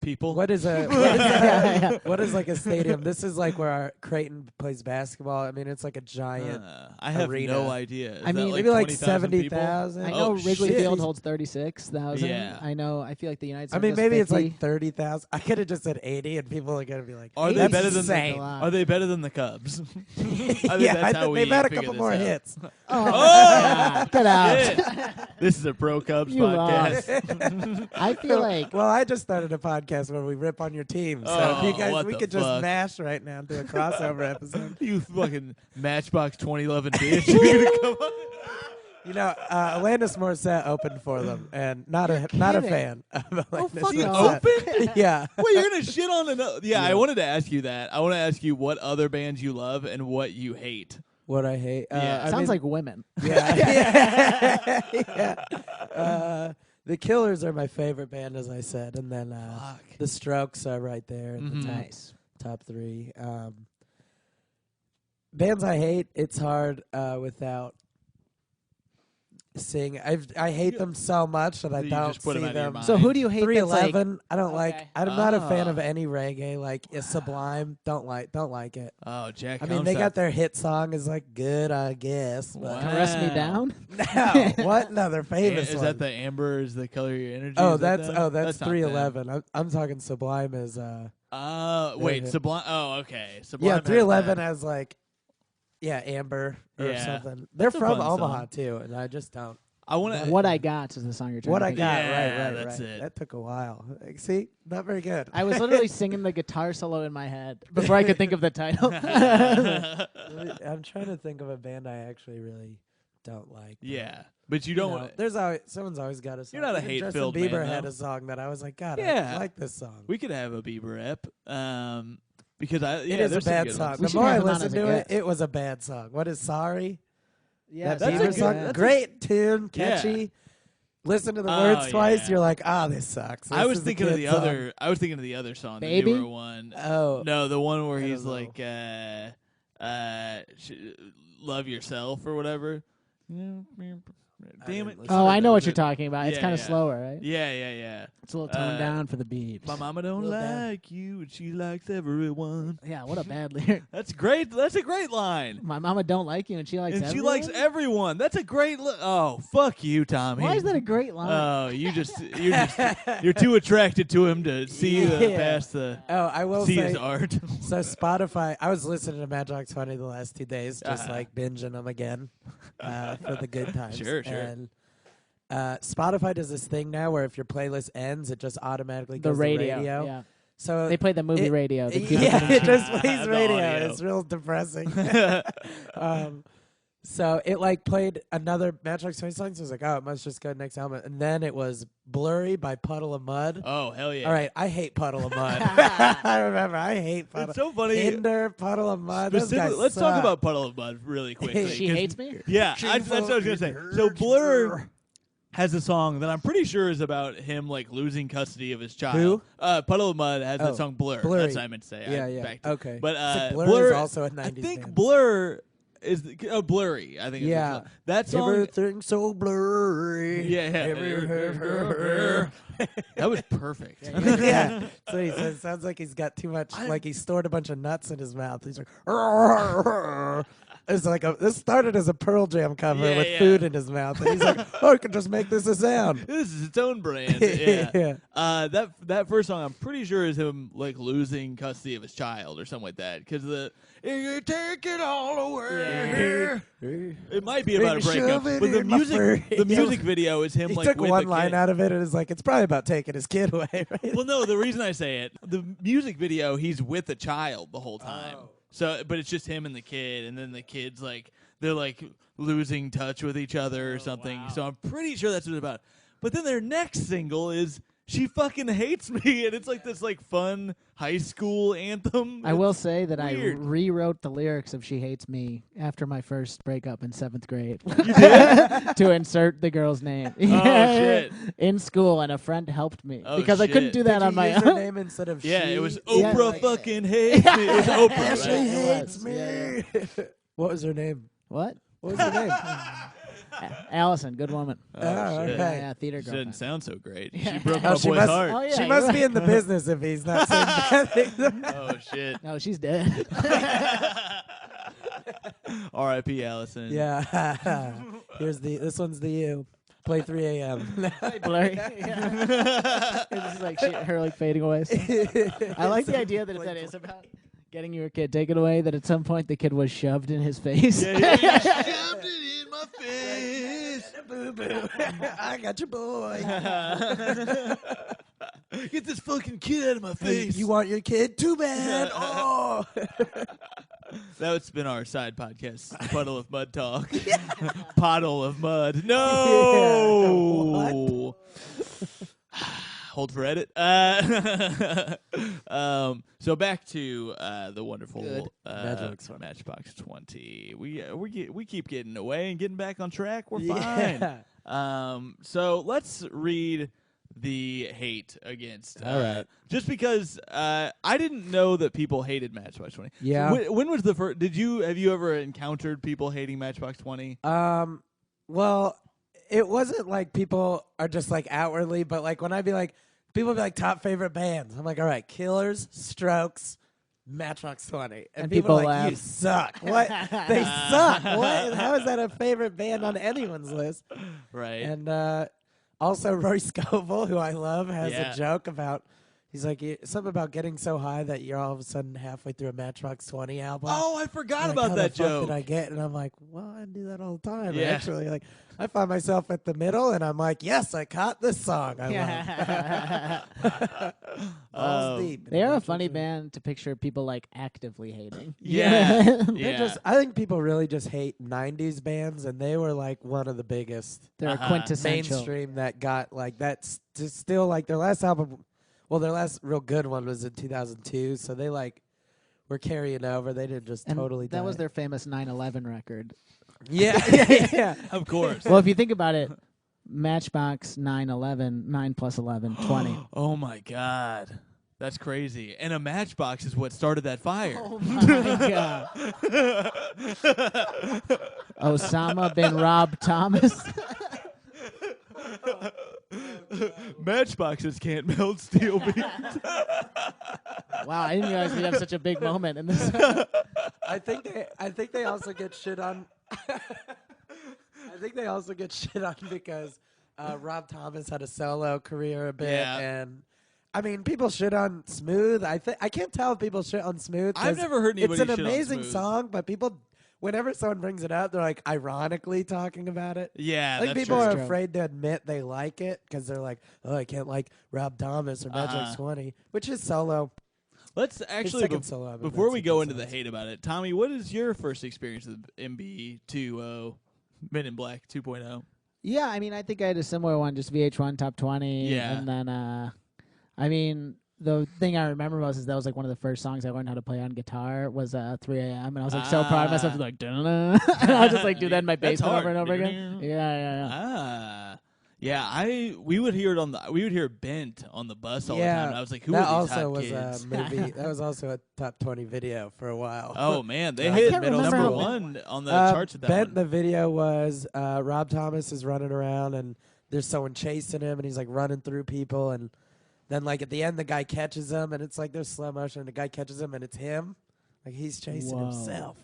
Speaker 1: people.
Speaker 3: What is what is like a stadium? This is like where our Creighton plays basketball. I mean, it's like a giant.
Speaker 1: I have
Speaker 3: arena.
Speaker 1: no idea. Is
Speaker 2: I mean,
Speaker 1: that
Speaker 3: Maybe like
Speaker 1: 20,000 people?
Speaker 3: 70,000.
Speaker 2: I know Wrigley
Speaker 3: shit.
Speaker 2: Field holds 36,000.
Speaker 1: Yeah.
Speaker 2: I feel like the United States.
Speaker 3: I mean, maybe it's
Speaker 2: 50.
Speaker 3: like 30,000. I could have just said 80, and people are gonna be like,
Speaker 1: Are they
Speaker 3: "That's
Speaker 1: better than
Speaker 3: insane."
Speaker 1: Are they better than the Cubs? I think
Speaker 3: Yeah,
Speaker 1: that's how we
Speaker 3: they've had a
Speaker 1: figure
Speaker 3: couple
Speaker 1: this
Speaker 3: more
Speaker 1: out.
Speaker 3: hits.
Speaker 2: Oh, get out.
Speaker 1: Shit. This is a pro Cubs
Speaker 2: You
Speaker 1: podcast.
Speaker 2: I feel like
Speaker 3: Well, I just started a podcast where we rip on your team. So
Speaker 1: Oh,
Speaker 3: if you guys,
Speaker 1: what
Speaker 3: we
Speaker 1: the
Speaker 3: could
Speaker 1: fuck?
Speaker 3: just mash right now and do a crossover episode.
Speaker 1: You fucking Matchbox 2011 bitch. You're gonna come on.
Speaker 3: You know, Alanis Morissette opened for them, and not a
Speaker 2: kidding.
Speaker 3: fan of Alanis
Speaker 2: fuck
Speaker 1: She
Speaker 2: off.
Speaker 3: Morissette. Yeah.
Speaker 1: Wait, you're gonna shit on another? Yeah, I wanted to ask you that. I want to ask you what other bands you love and what you hate.
Speaker 3: What I hate.
Speaker 1: Yeah.
Speaker 2: sounds like women.
Speaker 3: Yeah. Yeah. The Killers are my favorite band, as I said, and then the Strokes are right there in the
Speaker 2: Nice.
Speaker 3: top three. Bands I hate. It's hard without seeing. I hate them so much that I
Speaker 1: You
Speaker 3: don't
Speaker 1: just put 'em
Speaker 3: see
Speaker 1: out of your
Speaker 3: them.
Speaker 1: mind.
Speaker 2: So who do you hate? that's like-
Speaker 3: 311. I don't like.
Speaker 2: Okay.
Speaker 3: I'm not a fan
Speaker 1: Ah.
Speaker 3: of any reggae. Like Sublime. Don't like it.
Speaker 1: Oh, Jack.
Speaker 3: I mean, they
Speaker 1: Comstock.
Speaker 3: got their hit song is like good, I guess. But
Speaker 1: Wow.
Speaker 2: Caress Me Down?
Speaker 3: no, what? No, they're famous.
Speaker 1: Is
Speaker 3: one.
Speaker 1: that the Amber is the color of your energy?
Speaker 3: Oh,
Speaker 1: Is that
Speaker 3: that's
Speaker 1: them?
Speaker 3: that's
Speaker 1: not
Speaker 3: 311. I'm talking Sublime is
Speaker 1: them. Wait,
Speaker 3: Yeah.
Speaker 1: Sublime. Oh, okay. Sublime.
Speaker 3: yeah,
Speaker 1: has
Speaker 3: 311
Speaker 1: that.
Speaker 3: has like Amber or
Speaker 1: Yeah.
Speaker 3: something. They're
Speaker 1: That's a
Speaker 3: from
Speaker 1: fun
Speaker 3: Omaha
Speaker 1: song.
Speaker 3: too, and I just don't.
Speaker 1: I want to.
Speaker 2: What I Got is the song you're trying
Speaker 3: What
Speaker 2: to
Speaker 3: I
Speaker 2: think
Speaker 3: got,
Speaker 2: of.
Speaker 1: Yeah,
Speaker 3: right.
Speaker 1: that's it.
Speaker 3: That took a while. Like, see, not very good.
Speaker 2: I was literally singing the guitar solo in my head before I could think of the title.
Speaker 3: I'm trying to think of a band I actually really don't like.
Speaker 1: Yeah, but you
Speaker 3: You
Speaker 1: don't.
Speaker 3: know, there's always someone's always got a song.
Speaker 1: You're not a
Speaker 3: Even
Speaker 1: hate-filled
Speaker 3: Justin Bieber
Speaker 1: man,
Speaker 3: had
Speaker 1: though.
Speaker 3: a song that I was like, God,
Speaker 1: Yeah.
Speaker 3: I like this song.
Speaker 1: We could have a Bieber ep. Because
Speaker 3: It is a
Speaker 1: there's some
Speaker 3: bad
Speaker 1: good
Speaker 3: song.
Speaker 1: ones.
Speaker 2: We
Speaker 3: The
Speaker 2: should
Speaker 3: more I
Speaker 2: have him on
Speaker 3: listened
Speaker 2: as a
Speaker 3: to it,
Speaker 2: guest.
Speaker 3: it was a bad song. What is Sorry?
Speaker 2: Yeah,
Speaker 3: That
Speaker 1: that's a
Speaker 3: Bieber
Speaker 1: good-
Speaker 3: song,
Speaker 1: that's a-
Speaker 3: great tune,
Speaker 1: Yeah.
Speaker 3: catchy. Listen to the
Speaker 1: Oh,
Speaker 3: words twice,
Speaker 1: yeah.
Speaker 3: you're like, this sucks.
Speaker 1: I
Speaker 3: This
Speaker 1: was
Speaker 3: is a
Speaker 1: thinking of
Speaker 3: kid
Speaker 1: the
Speaker 3: song.
Speaker 1: other. I was thinking of the other song,
Speaker 2: Baby?
Speaker 1: the newer one.
Speaker 3: Oh,
Speaker 1: No, the one where
Speaker 3: I
Speaker 1: he's
Speaker 3: don't know.
Speaker 1: like, "Love yourself" or whatever. Damn it!
Speaker 3: didn't
Speaker 2: Oh, I know what
Speaker 1: Was
Speaker 2: you're
Speaker 1: it-
Speaker 2: talking about. It's
Speaker 1: Yeah,
Speaker 2: kind of
Speaker 1: yeah.
Speaker 2: slower, right?
Speaker 1: Yeah.
Speaker 2: It's a little toned
Speaker 1: Uh,
Speaker 2: down for the beeps.
Speaker 1: My mama don't
Speaker 3: Little down.
Speaker 1: like you, and she likes everyone.
Speaker 2: Yeah, what a bad lyric.
Speaker 1: That's great. That's a great line.
Speaker 2: My mama don't like you, and she likes
Speaker 1: And
Speaker 2: everyone?
Speaker 1: she likes everyone. That's a great. Oh, fuck you, Tommy.
Speaker 2: Why is that a great line?
Speaker 1: Oh, you're too attracted to him to see
Speaker 3: Yeah.
Speaker 1: past the
Speaker 3: I will
Speaker 1: see
Speaker 3: say.
Speaker 1: his art.
Speaker 3: So Spotify, I was listening to Matchbox 20 the last 2 days, just
Speaker 1: Uh-huh.
Speaker 3: like binging them again for the good times.
Speaker 1: Sure.
Speaker 3: And Spotify does this thing now where if your playlist ends, it just automatically
Speaker 2: the
Speaker 3: goes
Speaker 2: radio.
Speaker 3: to radio.
Speaker 2: Yeah.
Speaker 3: So
Speaker 2: They play the movie
Speaker 3: it-
Speaker 2: radio. The
Speaker 3: yeah, it just
Speaker 1: The
Speaker 3: plays radio.
Speaker 1: audio.
Speaker 3: It's real depressing. So it like played another Matchbox 20 songs. I was like, oh, it must just go next album. And then it was Blurry by Puddle of Mud.
Speaker 1: Oh hell yeah!
Speaker 3: All right, I hate Puddle of Mud. I remember, I hate Puddle.
Speaker 1: It's so funny.
Speaker 3: Hinder, Puddle of Mud. Those guys
Speaker 1: Let's talk
Speaker 3: suck.
Speaker 1: about Puddle of Mud really quickly.
Speaker 2: She
Speaker 1: 'cause-
Speaker 2: hates me?
Speaker 1: Yeah, that's what I was gonna say. So Blur has a song that I'm pretty sure is about him like losing custody of his child.
Speaker 3: Who?
Speaker 1: Puddle of Mud has
Speaker 3: Oh,
Speaker 1: that song Blur.
Speaker 3: Blurry.
Speaker 1: That's what I meant to say.
Speaker 3: Yeah.
Speaker 1: Back
Speaker 3: Okay.
Speaker 1: But
Speaker 3: It's like Blur
Speaker 1: Blur
Speaker 3: is also a 90s
Speaker 1: I think
Speaker 3: band.
Speaker 1: Blur is Blurry. I think.
Speaker 3: Yeah.
Speaker 1: It's that song.
Speaker 3: Everything's so blurry.
Speaker 1: Yeah. That was perfect.
Speaker 3: Yeah. So he says, sounds like he's got too much, like he stored a bunch of nuts in his mouth. He's like, it's like this started as a Pearl Jam cover
Speaker 1: Yeah,
Speaker 3: with
Speaker 1: yeah.
Speaker 3: food in his mouth, and he's like, oh, I can just make this a sound.
Speaker 1: This is its own brand. Yeah.
Speaker 3: Yeah.
Speaker 1: That first song, I'm pretty sure is him like losing custody of his child or something like that. Because you take it all away. It might be about a
Speaker 3: Shove
Speaker 1: breakup,
Speaker 3: it
Speaker 1: but the
Speaker 3: in my fur.
Speaker 1: music video is him
Speaker 3: He
Speaker 1: like
Speaker 3: took
Speaker 1: with
Speaker 3: one
Speaker 1: the
Speaker 3: line
Speaker 1: kid.
Speaker 3: out of it, and it's like, it's probably about taking his kid away, right?
Speaker 1: Well, no, the reason I say it, the music video, he's with a child the whole time.
Speaker 3: Oh.
Speaker 1: So, but it's just him and the kid, and then the kid's like they're like losing touch with each other or something.
Speaker 3: wow.
Speaker 1: So I'm pretty sure that's what it's about. But then their next single is "She Fucking Hates Me," and it's like this like fun high school anthem.
Speaker 2: I will say that
Speaker 1: weird.
Speaker 2: I rewrote the lyrics of "She Hates Me" after my first breakup in 7th grade.
Speaker 1: You did?
Speaker 2: To insert the girl's name.
Speaker 1: Oh shit!
Speaker 2: In school, and a friend helped me
Speaker 1: Oh,
Speaker 2: because I couldn't
Speaker 1: shit.
Speaker 2: do that
Speaker 3: Did
Speaker 2: on
Speaker 3: you
Speaker 2: my
Speaker 3: use her
Speaker 2: own.
Speaker 3: name instead of
Speaker 1: Yeah,
Speaker 3: she?
Speaker 1: it was
Speaker 2: Yeah.
Speaker 1: Oprah fucking hates me. It was Oprah.
Speaker 3: Ashley
Speaker 1: Right?
Speaker 2: It
Speaker 3: hates
Speaker 2: was,
Speaker 3: me.
Speaker 2: yeah.
Speaker 3: What was her name?
Speaker 2: What?
Speaker 3: What was her name?
Speaker 2: Allison, good woman.
Speaker 1: Oh,
Speaker 3: Oh,
Speaker 1: shit.
Speaker 3: okay.
Speaker 2: Yeah, theater
Speaker 1: She didn't
Speaker 2: girlfriend.
Speaker 1: sound so great.
Speaker 2: Yeah.
Speaker 1: She broke
Speaker 3: Oh,
Speaker 1: my
Speaker 3: she
Speaker 1: boy's
Speaker 3: must-
Speaker 1: heart.
Speaker 2: Oh, yeah,
Speaker 3: She
Speaker 2: you're
Speaker 3: must
Speaker 2: right.
Speaker 3: be in the business if he's not saying bad things.
Speaker 1: Oh shit.
Speaker 2: No, she's dead.
Speaker 1: R.I.P. Allison.
Speaker 3: Yeah. This one's the you. Play 3 a.m.
Speaker 2: Blurry. Yeah. It's just like her like fading away. I like the idea that if that is about getting your kid taken away, that at some point the kid was shoved in his face.
Speaker 1: Yeah, you shoved it in my face.
Speaker 3: Boo-boo. I got your boy.
Speaker 1: Get this fucking kid out of my face.
Speaker 3: You want your kid? Too bad. Oh.
Speaker 1: That's been our side podcast, Puddle of Mud Talk. Puddle of Mud. No. Hold for edit. So back to the wonderful Matchbox 20. We keep getting away and getting back on track. We're fine. So let's read the hate against.
Speaker 3: All right.
Speaker 1: Just because I didn't know that people hated Matchbox 20.
Speaker 3: Yeah.
Speaker 1: When was the first? Have you ever encountered people hating Matchbox 20?
Speaker 3: Well, it wasn't like people are just like outwardly, but like when people be like top favorite bands. I'm like, all right, Killers, Strokes, Matchbox 20, and people are like,
Speaker 2: laugh.
Speaker 3: you suck. What? They suck. What? How is that a favorite band on anyone's list?
Speaker 1: Right.
Speaker 3: And also Roy Scovel, who I love, has
Speaker 1: Yeah.
Speaker 3: a joke about. He's like something about getting so high that you're all of a sudden halfway through a Matchbox 20 album.
Speaker 1: Oh, I forgot
Speaker 3: Like,
Speaker 1: about
Speaker 3: how
Speaker 1: that
Speaker 3: the fuck
Speaker 1: joke.
Speaker 3: did I get? And I'm like, well, I do that all the time.
Speaker 1: Yeah.
Speaker 3: Actually, like I find myself at the middle, and I'm like, yes, I caught this song. I love. Balls deep.
Speaker 2: They are a funny band to picture people like actively hating.
Speaker 1: Yeah.
Speaker 3: They're I think people really just hate '90s bands, and they were like one of the biggest
Speaker 2: They're quintessential.
Speaker 3: mainstream that got like that's just still like their last album. Well, their last real good one was in 2002, so they like were carrying over. They didn't just
Speaker 2: And
Speaker 3: totally.
Speaker 2: that was
Speaker 3: die.
Speaker 2: their famous 9/11 record.
Speaker 3: Yeah, yeah.
Speaker 1: Of course.
Speaker 2: Well, if you think about it, Matchbox 9/11, 9 plus 11, 20.
Speaker 1: Oh my God. That's crazy. And a matchbox is what started that fire.
Speaker 2: Oh my God. Osama bin Rob Thomas.
Speaker 1: Matchboxes can't melt steel beams.
Speaker 2: Wow, I didn't realize we'd have such a big moment in this.
Speaker 3: I think they also get shit on. I think they also get shit on because Rob Thomas had a solo career a bit,
Speaker 1: Yeah.
Speaker 3: and I mean people shit on Smooth. I can't tell if people shit on Smooth.
Speaker 1: I've
Speaker 3: 'cause
Speaker 1: never heard anybody
Speaker 3: It's an
Speaker 1: shit on
Speaker 3: amazing
Speaker 1: Smooth.
Speaker 3: song, but people, whenever someone brings it up, they're like ironically talking about it.
Speaker 1: Yeah,
Speaker 3: I think
Speaker 1: that's
Speaker 3: people
Speaker 1: true.
Speaker 3: are afraid to admit they like it because they're like, oh, I can't like Rob Thomas or Magic 20, which is solo.
Speaker 1: Let's actually,
Speaker 3: second solo album,
Speaker 1: before
Speaker 3: that's
Speaker 1: we
Speaker 3: what
Speaker 1: go
Speaker 3: that
Speaker 1: into the
Speaker 3: sounds.
Speaker 1: hate about it, Tommy, what is your first experience with MB2O, Men in Black 2.0?
Speaker 2: Yeah, I mean, I think I had a similar one, just VH1 Top 20.
Speaker 1: Yeah.
Speaker 2: And then, I mean, the thing I remember most is that was like one of the first songs I learned how to play on guitar was 3 a.m. And I was like so proud of myself. Like, dun-dun-dun. And I would just like do that in my
Speaker 1: That's
Speaker 2: basement
Speaker 1: hard.
Speaker 2: over and over again. Yeah.
Speaker 1: Yeah, we would hear it we would hear Bent on the bus all the
Speaker 3: Yeah,
Speaker 1: time. And I was like, who
Speaker 3: that
Speaker 1: are these
Speaker 3: also
Speaker 1: hot
Speaker 3: was
Speaker 1: kids?
Speaker 3: a movie. That was also a top 20 video for a while.
Speaker 1: Oh man, they
Speaker 3: I
Speaker 1: hit
Speaker 2: can't
Speaker 1: number
Speaker 2: remember
Speaker 1: one on the
Speaker 3: Uh,
Speaker 1: charts with that
Speaker 3: Bent,
Speaker 1: one.
Speaker 3: the video was Rob Thomas is running around and there's someone chasing him and he's like running through people and then like at the end the guy catches him and it's like there's slow motion and the guy catches him and it's him, like he's chasing
Speaker 2: Whoa.
Speaker 3: himself.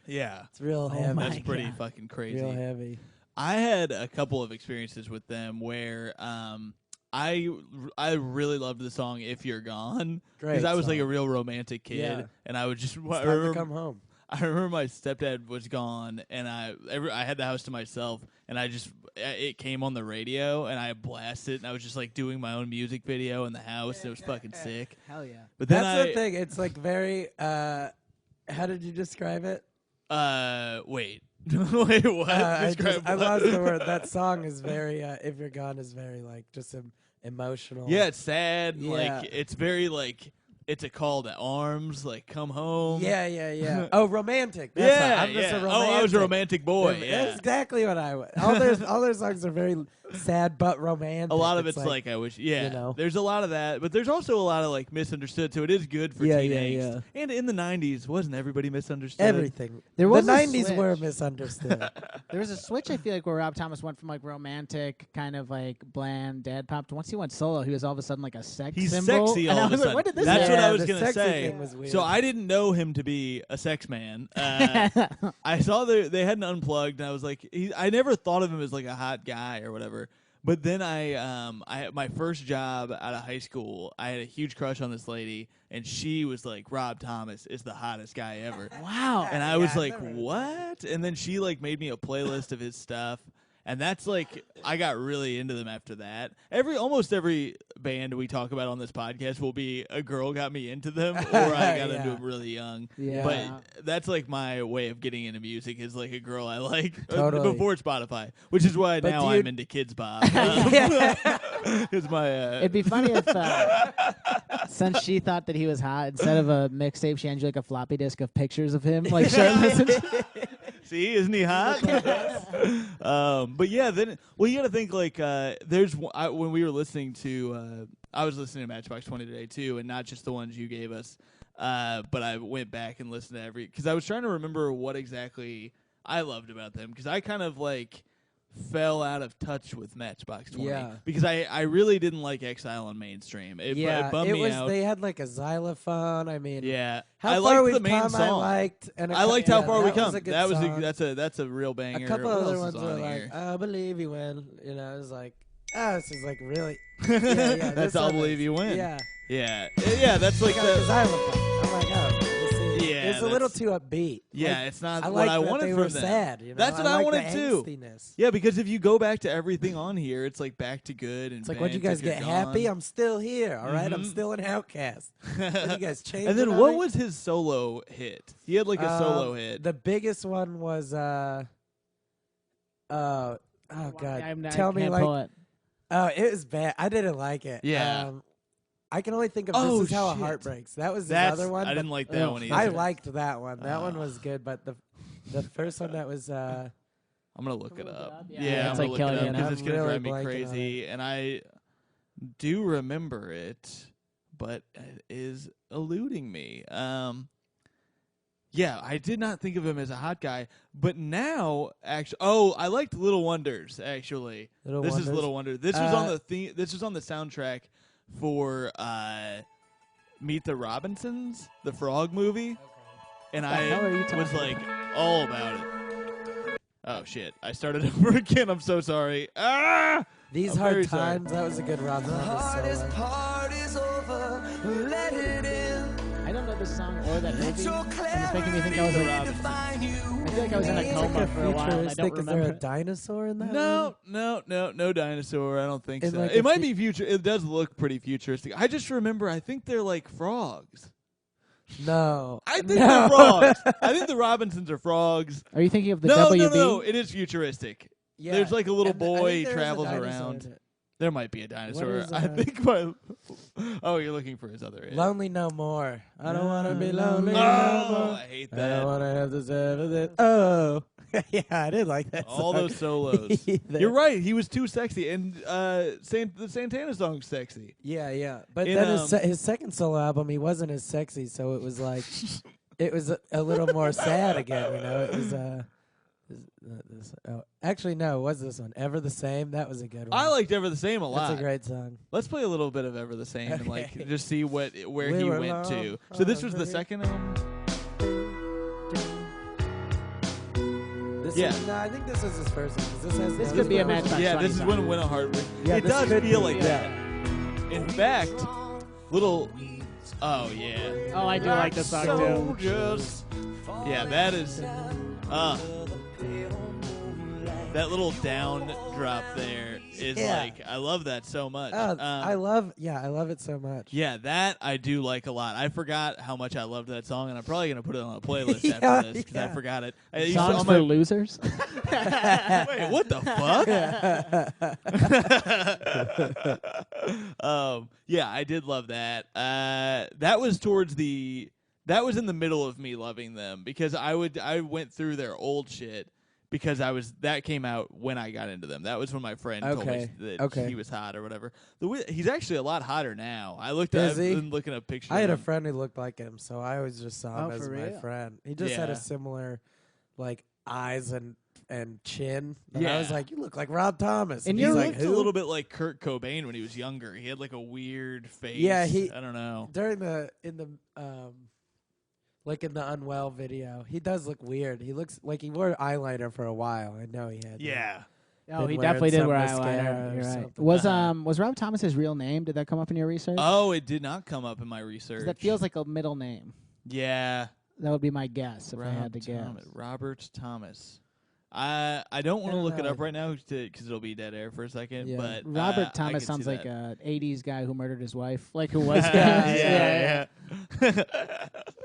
Speaker 1: Yeah,
Speaker 3: It's real
Speaker 2: Oh
Speaker 3: heavy.
Speaker 2: my
Speaker 1: that's pretty
Speaker 2: God.
Speaker 1: fucking crazy.
Speaker 3: Real heavy.
Speaker 1: I had a couple of experiences with them where I really loved the song "If You're Gone" because
Speaker 3: Great
Speaker 1: I was like a
Speaker 3: song.
Speaker 1: real romantic kid,
Speaker 3: Yeah.
Speaker 1: and I would just
Speaker 3: It's time to come home.
Speaker 1: I remember my stepdad was gone, and I had the house to myself, and it came on the radio, and I blasted, and I was just like doing my own music video in the house. And it was fucking sick.
Speaker 2: Hell yeah.
Speaker 1: But then
Speaker 3: That's the thing. It's like very. How did you describe it?
Speaker 1: Wait, wait, what? Describe
Speaker 3: I
Speaker 1: what?
Speaker 3: lost the word. That song is very. If You're Gone is very like just emotional.
Speaker 1: Yeah, it's sad.
Speaker 3: Yeah.
Speaker 1: Like it's very like it's a call to arms. Like come home.
Speaker 3: Yeah. Oh, romantic. That's
Speaker 1: Yeah,
Speaker 3: right. I'm just
Speaker 1: yeah.
Speaker 3: a romantic.
Speaker 1: Oh, I was a romantic boy.
Speaker 3: That's
Speaker 1: Yeah.
Speaker 3: exactly what I was. All their songs are very sad but romantic.
Speaker 1: A lot of it's like I wish. Yeah,
Speaker 3: you know.
Speaker 1: There's a lot of that, but there's also a lot of like misunderstood. So it is good for teen angst. And in the '90s, wasn't everybody misunderstood?
Speaker 3: Everything.
Speaker 2: There was
Speaker 3: the
Speaker 2: a
Speaker 3: '90s
Speaker 2: switch.
Speaker 3: were misunderstood.
Speaker 2: There was a switch, I feel like, where Rob Thomas went from like romantic, kind of like bland dad pop to once he went solo, he was all of a sudden like a sex
Speaker 1: He's
Speaker 2: symbol.
Speaker 1: sexy
Speaker 2: And
Speaker 1: all
Speaker 2: I
Speaker 1: of a
Speaker 2: was like,
Speaker 1: sudden.
Speaker 2: when did this
Speaker 1: That's
Speaker 2: happen?
Speaker 1: what I was
Speaker 3: the
Speaker 1: gonna
Speaker 3: sexy
Speaker 1: say.
Speaker 3: thing was weird.
Speaker 1: So I didn't know him to be a sex man. I saw they hadn't unplugged, and I was like, I never thought of him as like a hot guy or whatever. But then I my first job out of high school, I had a huge crush on this lady, and she was like, Rob Thomas is the hottest guy ever.
Speaker 2: Wow.
Speaker 1: And I was like, what? And then she like made me a playlist of his stuff. And that's like, I got really into them after that. Almost every band we talk about on this podcast will be a girl got me into them, or I got into them really young.
Speaker 2: Yeah.
Speaker 1: But that's like my way of getting into music is like a girl I like
Speaker 3: Totally.
Speaker 1: before Spotify, which is why
Speaker 3: But
Speaker 1: now I'm into Kids Bop. It's my.
Speaker 2: It'd be funny if, since she thought that he was hot, instead of a mixtape, she handed you like a floppy disk of pictures of him, like shirtless. And
Speaker 1: See, isn't he hot? But yeah, then you got to think like when we were listening to I was listening to Matchbox 20 today too, and not just the ones you gave us. But I went back and listened to because I was trying to remember what exactly I loved about them, because I kind of like fell out of touch with Matchbox 20 because I really didn't like Exile on Mainstream. It bummed me out.
Speaker 3: They had like a xylophone. I mean,
Speaker 1: I
Speaker 3: How Far
Speaker 1: liked
Speaker 3: We've
Speaker 1: the main
Speaker 3: Come,
Speaker 1: song.
Speaker 3: I liked. And
Speaker 1: I liked How Far We Come.
Speaker 3: Was a good
Speaker 1: That was
Speaker 3: song.
Speaker 1: that's a real banger.
Speaker 3: A couple
Speaker 1: What
Speaker 3: other
Speaker 1: else
Speaker 3: ones
Speaker 1: is
Speaker 3: were
Speaker 1: on
Speaker 3: like,
Speaker 1: here?
Speaker 3: I believe you win. You know, it was like, this is like really.
Speaker 1: That's
Speaker 3: this
Speaker 1: I'll
Speaker 3: one
Speaker 1: Believe
Speaker 3: is-
Speaker 1: You Win.
Speaker 3: Yeah.
Speaker 1: Yeah. That's like
Speaker 3: Got the
Speaker 1: the.
Speaker 3: xylophone. I'm like, it's a little
Speaker 1: that's-
Speaker 3: too upbeat.
Speaker 1: Yeah,
Speaker 3: Like,
Speaker 1: it's not
Speaker 3: I
Speaker 1: what
Speaker 3: like
Speaker 1: I
Speaker 3: that
Speaker 1: wanted
Speaker 3: they
Speaker 1: from
Speaker 3: were
Speaker 1: them.
Speaker 3: sad. You know?
Speaker 1: That's what I
Speaker 3: like
Speaker 1: wanted
Speaker 3: the
Speaker 1: too.
Speaker 3: angstiness.
Speaker 1: Yeah, because if you go back to everything on here, it's like Back to Good and
Speaker 3: It's like, when you guys get happy, I'm still here. All right? I'm
Speaker 1: Mhm.
Speaker 3: still an outcast. When you guys change.
Speaker 1: And then what was his solo hit? He had like a solo hit.
Speaker 3: The biggest one was oh god.
Speaker 2: I
Speaker 3: Tell me
Speaker 2: can't
Speaker 3: like
Speaker 2: pull it.
Speaker 3: oh, it was bad. I didn't like it.
Speaker 1: Yeah.
Speaker 3: I can only think of
Speaker 1: Oh,
Speaker 3: This Is How a
Speaker 1: shit.
Speaker 3: Heart Breaks. That was
Speaker 1: That's
Speaker 3: another one.
Speaker 1: I
Speaker 3: but
Speaker 1: didn't like that one either.
Speaker 3: I liked that one. That one was good, but the first one that was
Speaker 1: I'm gonna look it
Speaker 2: Look it
Speaker 1: up.
Speaker 2: up?
Speaker 1: Yeah,
Speaker 2: Yeah,
Speaker 1: I'm
Speaker 2: it's
Speaker 1: gonna
Speaker 2: like
Speaker 1: look
Speaker 2: killing
Speaker 1: it
Speaker 2: you
Speaker 1: up
Speaker 2: now.
Speaker 1: because it's
Speaker 3: I'm
Speaker 1: gonna
Speaker 3: really
Speaker 1: drive me
Speaker 3: blanking on
Speaker 1: crazy, and I do remember it, but it is eluding me. Yeah, I did not think of him as a hot guy, but now actually, I liked Little Wonders. Actually,
Speaker 3: Little
Speaker 1: this is
Speaker 3: Wonders.
Speaker 1: Little Wonder. This was on the This was on the soundtrack for Meet the Robinsons, the Frog movie, and
Speaker 2: What the hell are you
Speaker 1: I was
Speaker 2: talking
Speaker 1: like all about it. Oh shit! I started over again. I'm so sorry. Ah!
Speaker 3: These
Speaker 1: I'm
Speaker 3: Hard
Speaker 1: very sorry.
Speaker 3: Times. That was a good Rob Thomas solo.
Speaker 4: part is over, let it in.
Speaker 2: I don't know this song or that movie.
Speaker 4: It's so
Speaker 2: And it's
Speaker 4: clever
Speaker 2: making me think I was
Speaker 1: Meet the
Speaker 2: like,
Speaker 1: Robinsons.
Speaker 4: define you.
Speaker 2: I feel like I was in a
Speaker 3: It's
Speaker 2: coma
Speaker 3: like a
Speaker 2: for a while. And I
Speaker 3: futuristic.
Speaker 2: don't
Speaker 3: Is there
Speaker 2: remember.
Speaker 3: a dinosaur in that?
Speaker 1: No,
Speaker 3: one?
Speaker 1: no dinosaur. I don't think
Speaker 3: In
Speaker 1: so.
Speaker 3: like
Speaker 1: It
Speaker 3: a
Speaker 1: might be future. It does look pretty futuristic. I just remember. I think they're like frogs.
Speaker 3: No.
Speaker 1: I think they're frogs. I think the Robinsons are frogs.
Speaker 2: Are you thinking of the
Speaker 1: No,
Speaker 2: WB?
Speaker 1: no. It is futuristic.
Speaker 3: Yeah.
Speaker 1: There's like a little
Speaker 3: And I
Speaker 1: boy
Speaker 3: think there is a
Speaker 1: travels
Speaker 3: dinosaur
Speaker 1: around.
Speaker 3: in it.
Speaker 1: There might be a dinosaur.
Speaker 3: is,
Speaker 1: I think my. Oh, you're looking for his other hit.
Speaker 3: Lonely No More. I don't want to be lonely
Speaker 1: Oh,
Speaker 3: no more.
Speaker 1: I hate
Speaker 3: I don't
Speaker 1: that.
Speaker 3: want to have this ever that. Oh. Yeah, I did like that
Speaker 1: All
Speaker 3: song.
Speaker 1: those solos. You're right. He was too sexy, and the Santana song's sexy.
Speaker 3: Yeah. But
Speaker 1: In,
Speaker 3: then his second solo album, he wasn't as sexy, so it was like, it was a little more sad again, you know? It was, actually, no, it was this one. Ever the Same. That was a good one.
Speaker 1: I liked Ever the Same a lot.
Speaker 3: That's a great song.
Speaker 1: Let's play a little bit of Ever the Same and like
Speaker 3: Okay.
Speaker 1: just see where
Speaker 3: We
Speaker 1: he
Speaker 3: were
Speaker 1: went to.
Speaker 3: long
Speaker 1: So this was the
Speaker 3: hungry.
Speaker 1: second album.
Speaker 3: This
Speaker 1: Yeah.
Speaker 3: is, no, I think this is his first one. 'cause This has
Speaker 2: This
Speaker 3: no-
Speaker 2: could be a
Speaker 3: was-
Speaker 2: Matchbox.
Speaker 1: Yeah,
Speaker 2: funny
Speaker 1: this is
Speaker 2: song.
Speaker 1: when Win a Heart.
Speaker 3: Yeah,
Speaker 1: It
Speaker 3: this
Speaker 1: does
Speaker 3: could
Speaker 1: feel
Speaker 3: be,
Speaker 1: like
Speaker 3: yeah.
Speaker 1: that. In fact, little. Oh yeah.
Speaker 2: Oh, I do like this song too.
Speaker 1: Soldiers. Yeah, that is. That little down drop there is
Speaker 3: Yeah.
Speaker 1: like I love that so much.
Speaker 3: I love it so much.
Speaker 1: Yeah, that I do like a lot. I forgot how much I loved that song, and I'm probably gonna put it on a playlist
Speaker 3: Yeah,
Speaker 1: after this because I
Speaker 3: yeah.
Speaker 1: forgot it. I used to-
Speaker 2: Songs
Speaker 1: on
Speaker 2: for
Speaker 1: my-
Speaker 2: losers.
Speaker 1: Wait, what the fuck? Yeah, I did love that. That was in the middle of me loving them because I went through their old shit because that came out when I got into them. That was when my friend told me that he was hot or whatever. He's actually a lot hotter now. I've been looking at pictures.
Speaker 3: I had a friend who looked like him, so I always just saw him as my
Speaker 2: real?
Speaker 3: friend. He just had a similar, like, eyes and chin. And I was like, you look like Rob Thomas.
Speaker 1: And
Speaker 3: he's
Speaker 1: you
Speaker 3: like,
Speaker 1: looked a little bit like Kurt Cobain when he was younger. He had like a weird face.
Speaker 3: Yeah,
Speaker 1: I don't know.
Speaker 3: During in the Unwell video, he does look weird. He looks like he wore eyeliner for a while. I know he had.
Speaker 1: Yeah.
Speaker 2: Oh, he definitely did wear eyeliner. You're right. Was Rob Thomas his real name? Did that come up in your research?
Speaker 1: Oh, it did not come up in my research.
Speaker 2: That feels like a middle name.
Speaker 1: Yeah.
Speaker 2: That would be my guess if I had to guess.
Speaker 1: Robert Thomas. I don't want to look it up right now because it'll be dead air for a second.
Speaker 3: Yeah.
Speaker 1: But
Speaker 2: Robert Thomas sounds like a '80s guy who murdered his wife, like who was.
Speaker 1: yeah.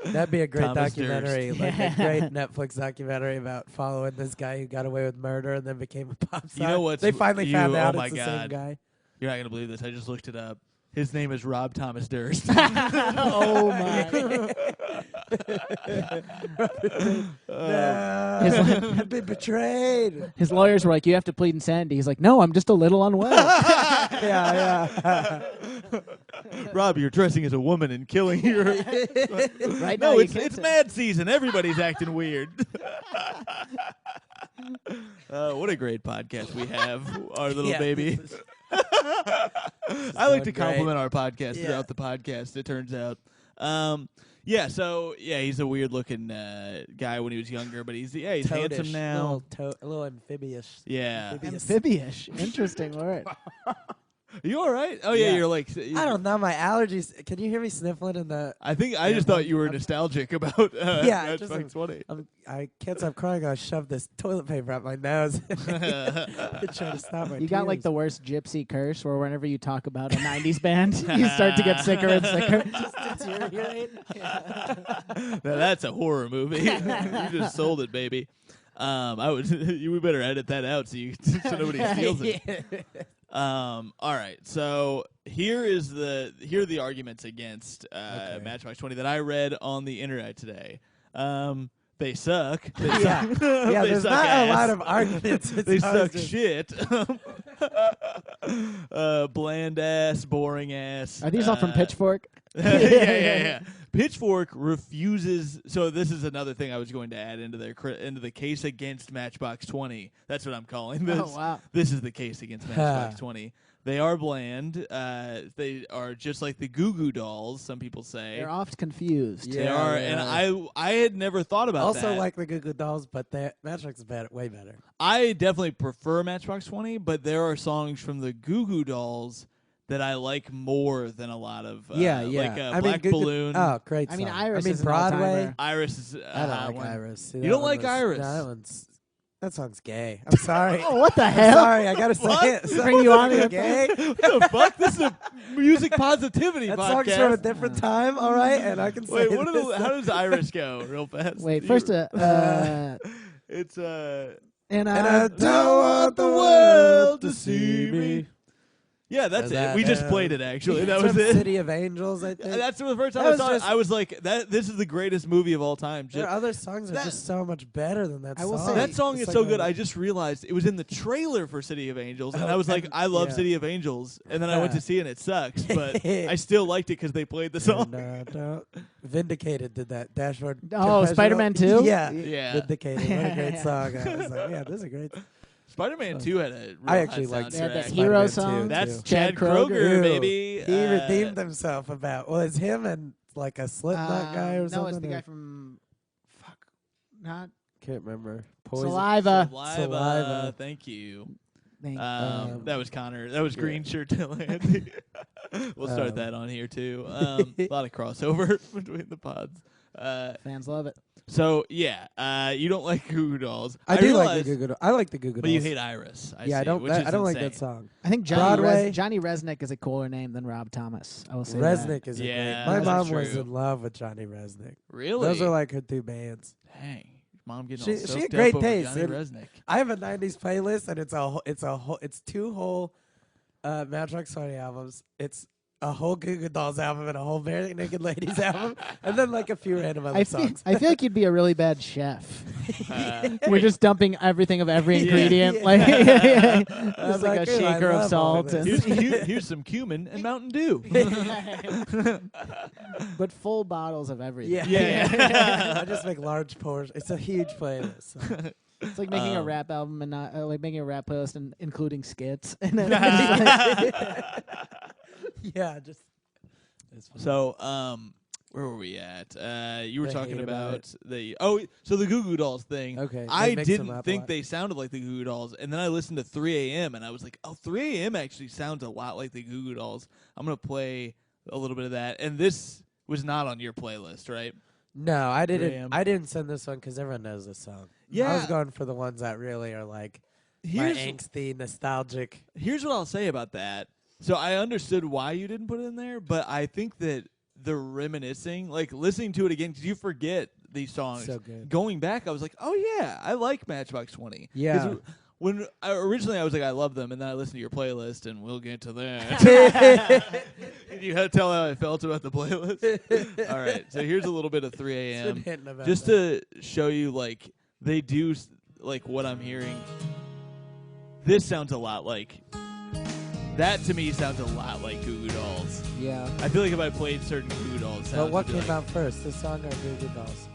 Speaker 3: That'd be a great
Speaker 1: Thomas
Speaker 3: documentary,
Speaker 1: Durst.
Speaker 3: like a great Netflix documentary about following this guy who got away with murder and then became a pop star.
Speaker 1: You know what?
Speaker 3: They finally found out
Speaker 1: oh my
Speaker 3: it's the
Speaker 1: God.
Speaker 3: same guy.
Speaker 1: You're not gonna believe this. I just looked it up. His name is Rob Thomas Durst.
Speaker 2: Oh my!
Speaker 3: I've been betrayed.
Speaker 2: His lawyers were like, "You have to plead insanity." He's like, "No, I'm just a little unwell."
Speaker 3: Yeah.
Speaker 1: Rob, you're dressing as a woman and killing your.
Speaker 2: Right
Speaker 1: No,
Speaker 2: now,
Speaker 1: it's mad season. Everybody's acting weird. What a great podcast we have, our little baby. I like to compliment our podcast throughout the podcast, it turns out. He's a weird-looking guy when he was younger, but he's handsome now.
Speaker 3: A little amphibious.
Speaker 1: Yeah.
Speaker 2: Amphibious. Interesting word.
Speaker 1: Are you all right? Oh, yeah, you're like...
Speaker 3: I don't know, my allergies. Can you hear me sniffling in the...
Speaker 1: I just thought you were nostalgic about Matchbox 20.
Speaker 3: I can't stop crying. I shoved this toilet paper up my nose. Trying to stop my
Speaker 2: You got like the worst gypsy curse where whenever you talk about a 90s band, you start to get sicker and sicker. Just deteriorate.
Speaker 1: Now that's a horror movie. You just sold it, baby. We better edit that out so nobody steals it. All right, so here are the arguments against Matchbox 20 that I read on the internet today. They suck. They suck.
Speaker 3: There's
Speaker 1: suck
Speaker 3: not
Speaker 1: ass.
Speaker 3: a lot of arguments.
Speaker 1: They suck shit. Bland ass, boring ass.
Speaker 2: Are these all from Pitchfork?
Speaker 1: Yeah. Pitchfork refuses. So this is another thing I was going to add into the case against Matchbox 20. That's what I'm calling this.
Speaker 2: Oh wow!
Speaker 1: This is the case against Matchbox 20. They are bland. They are just like the Goo Goo Dolls. Some people say
Speaker 2: they're oft confused.
Speaker 1: They are, and I had never thought about that.
Speaker 3: Also like the Goo Goo Dolls, but Matchbox is way better.
Speaker 1: I definitely prefer Matchbox 20, but there are songs from the Goo Goo Dolls that I like more than a lot of like Black Balloon.
Speaker 3: Oh, great song.
Speaker 2: I mean, Iris is
Speaker 3: Broadway.
Speaker 1: Iris is
Speaker 3: I don't like Iris. See,
Speaker 1: you don't like Iris?
Speaker 3: That song's gay. I'm sorry.
Speaker 2: Oh, what the hell?
Speaker 3: Sorry, I gotta say it.
Speaker 2: Bring you on here.
Speaker 3: Gay?
Speaker 1: What the fuck? This is a music positivity
Speaker 3: that
Speaker 1: podcast.
Speaker 3: song's from a different time, all right? And I can say
Speaker 1: Wait, how does Iris go real fast?
Speaker 2: Wait, first
Speaker 1: it's
Speaker 2: and
Speaker 3: I don't want the world to see me.
Speaker 1: Yeah, that's it. We just played it, actually. That was
Speaker 3: from
Speaker 1: it.
Speaker 3: City of Angels, I think.
Speaker 1: That's the first time I saw it. I was like, this is the greatest movie of all time.
Speaker 3: Their other songs are just so much better than that song.
Speaker 2: will say
Speaker 1: that song is so good. I just realized it was in the trailer for City of Angels, and I was like, I love City of Angels. And then I went to see it, and it sucks. But I still liked it because they played the song.
Speaker 3: Vindicated did that. Dashboard.
Speaker 2: Oh, Spider-Man 2?
Speaker 3: Yeah.
Speaker 1: Vindicated.
Speaker 3: What a great song. I was like, yeah, this is a great song.
Speaker 1: Spider-Man 2 had a real
Speaker 3: I actually
Speaker 1: hot
Speaker 3: liked
Speaker 2: that
Speaker 1: soundtrack.
Speaker 2: hero
Speaker 3: Spider-Man
Speaker 2: song.
Speaker 3: 2,
Speaker 1: That's
Speaker 3: too.
Speaker 1: Chad Kroeger, baby.
Speaker 3: He redeemed himself about. Well, it's him and like a Slipknot guy or something.
Speaker 2: No, it's the guy from. Not
Speaker 3: Can't remember. Poison.
Speaker 2: Saliva.
Speaker 1: Thank you.
Speaker 2: Thank
Speaker 1: That was Connor. That was Green Shirt Till Andy. We'll start that on here too. A lot of crossover between the pods.
Speaker 2: Fans love it.
Speaker 1: So yeah, you don't like Goo Goo Dolls.
Speaker 3: I do like the Goo Goo Dolls. I like the Goo Goo Dolls.
Speaker 1: But you hate Iris. I
Speaker 3: I don't like that song.
Speaker 2: I think
Speaker 3: Broadway.
Speaker 2: Johnny Resnick is a cooler name than Rob Thomas. I will say
Speaker 3: Resnick
Speaker 2: that.
Speaker 3: is
Speaker 1: Yeah,
Speaker 3: a great. My mom
Speaker 1: that's
Speaker 3: was
Speaker 1: true.
Speaker 3: in love with Johnny Resnick.
Speaker 1: Really?
Speaker 3: Those are like her two bands.
Speaker 1: Dang. Mom getting
Speaker 3: She
Speaker 1: all soaked
Speaker 3: had great
Speaker 1: up over
Speaker 3: taste.
Speaker 1: Johnny
Speaker 3: And
Speaker 1: Resnick.
Speaker 3: I have a '90s playlist, and it's two whole Matchbox 20 albums. It's a whole Goo Goo Dolls album and a whole Bare Naked Ladies album, and then like a few random other songs.
Speaker 2: I feel like you'd be a really bad chef. We're just dumping everything of every ingredient, like just like a shaker of salt. And
Speaker 1: Here's some cumin and Mountain Dew.
Speaker 2: but full bottles of everything.
Speaker 3: Yeah. I just make large portions. It's a huge playlist. So.
Speaker 2: It's like making a rap album and not like making a rap playlist and including skits. And then
Speaker 3: yeah, just.
Speaker 1: So, where were we at? You were
Speaker 3: They
Speaker 1: talking
Speaker 3: hate
Speaker 1: about
Speaker 3: about
Speaker 1: the the Goo Goo Dolls thing.
Speaker 3: Okay.
Speaker 1: I
Speaker 3: they mix them
Speaker 1: didn't
Speaker 3: up a
Speaker 1: think
Speaker 3: lot.
Speaker 1: they sounded like the Goo Goo Dolls, and then I listened to 3 a.m. and I was like, oh, 3 a.m. actually sounds a lot like the Goo Goo Dolls. I'm gonna play a little bit of that, and this was not on your playlist, right?
Speaker 3: No, I
Speaker 1: 3
Speaker 3: didn't.
Speaker 1: a.m..
Speaker 3: I didn't send this one because everyone knows this song.
Speaker 1: Yeah.
Speaker 3: I was going for the ones that really are like my
Speaker 1: Here's
Speaker 3: angsty, nostalgic.
Speaker 1: here's what I'll say about that. So I understood why you didn't put it in there, but I think that the reminiscing, like listening to it again, because you forget these songs.
Speaker 3: So good.
Speaker 1: Going back, I was like, oh yeah, I like Matchbox 20. 'Cause
Speaker 3: Yeah.
Speaker 1: When originally I was like, I love them, and then I listened to your playlist, and we'll get to that. You had to tell how I felt about the playlist. All right, so here's a little bit of 3
Speaker 3: Been
Speaker 1: a.m.
Speaker 3: hitting about
Speaker 1: just
Speaker 3: that.
Speaker 1: to show you, like they do, like what I'm hearing. This sounds a lot like. That to me sounds a lot like Goo Goo Dolls.
Speaker 3: Yeah.
Speaker 1: I feel like if I played certain Goo Goo Dolls sounds,
Speaker 3: But what
Speaker 1: it'd be
Speaker 3: came
Speaker 1: like,
Speaker 3: out first, this song or Goo Goo Dolls?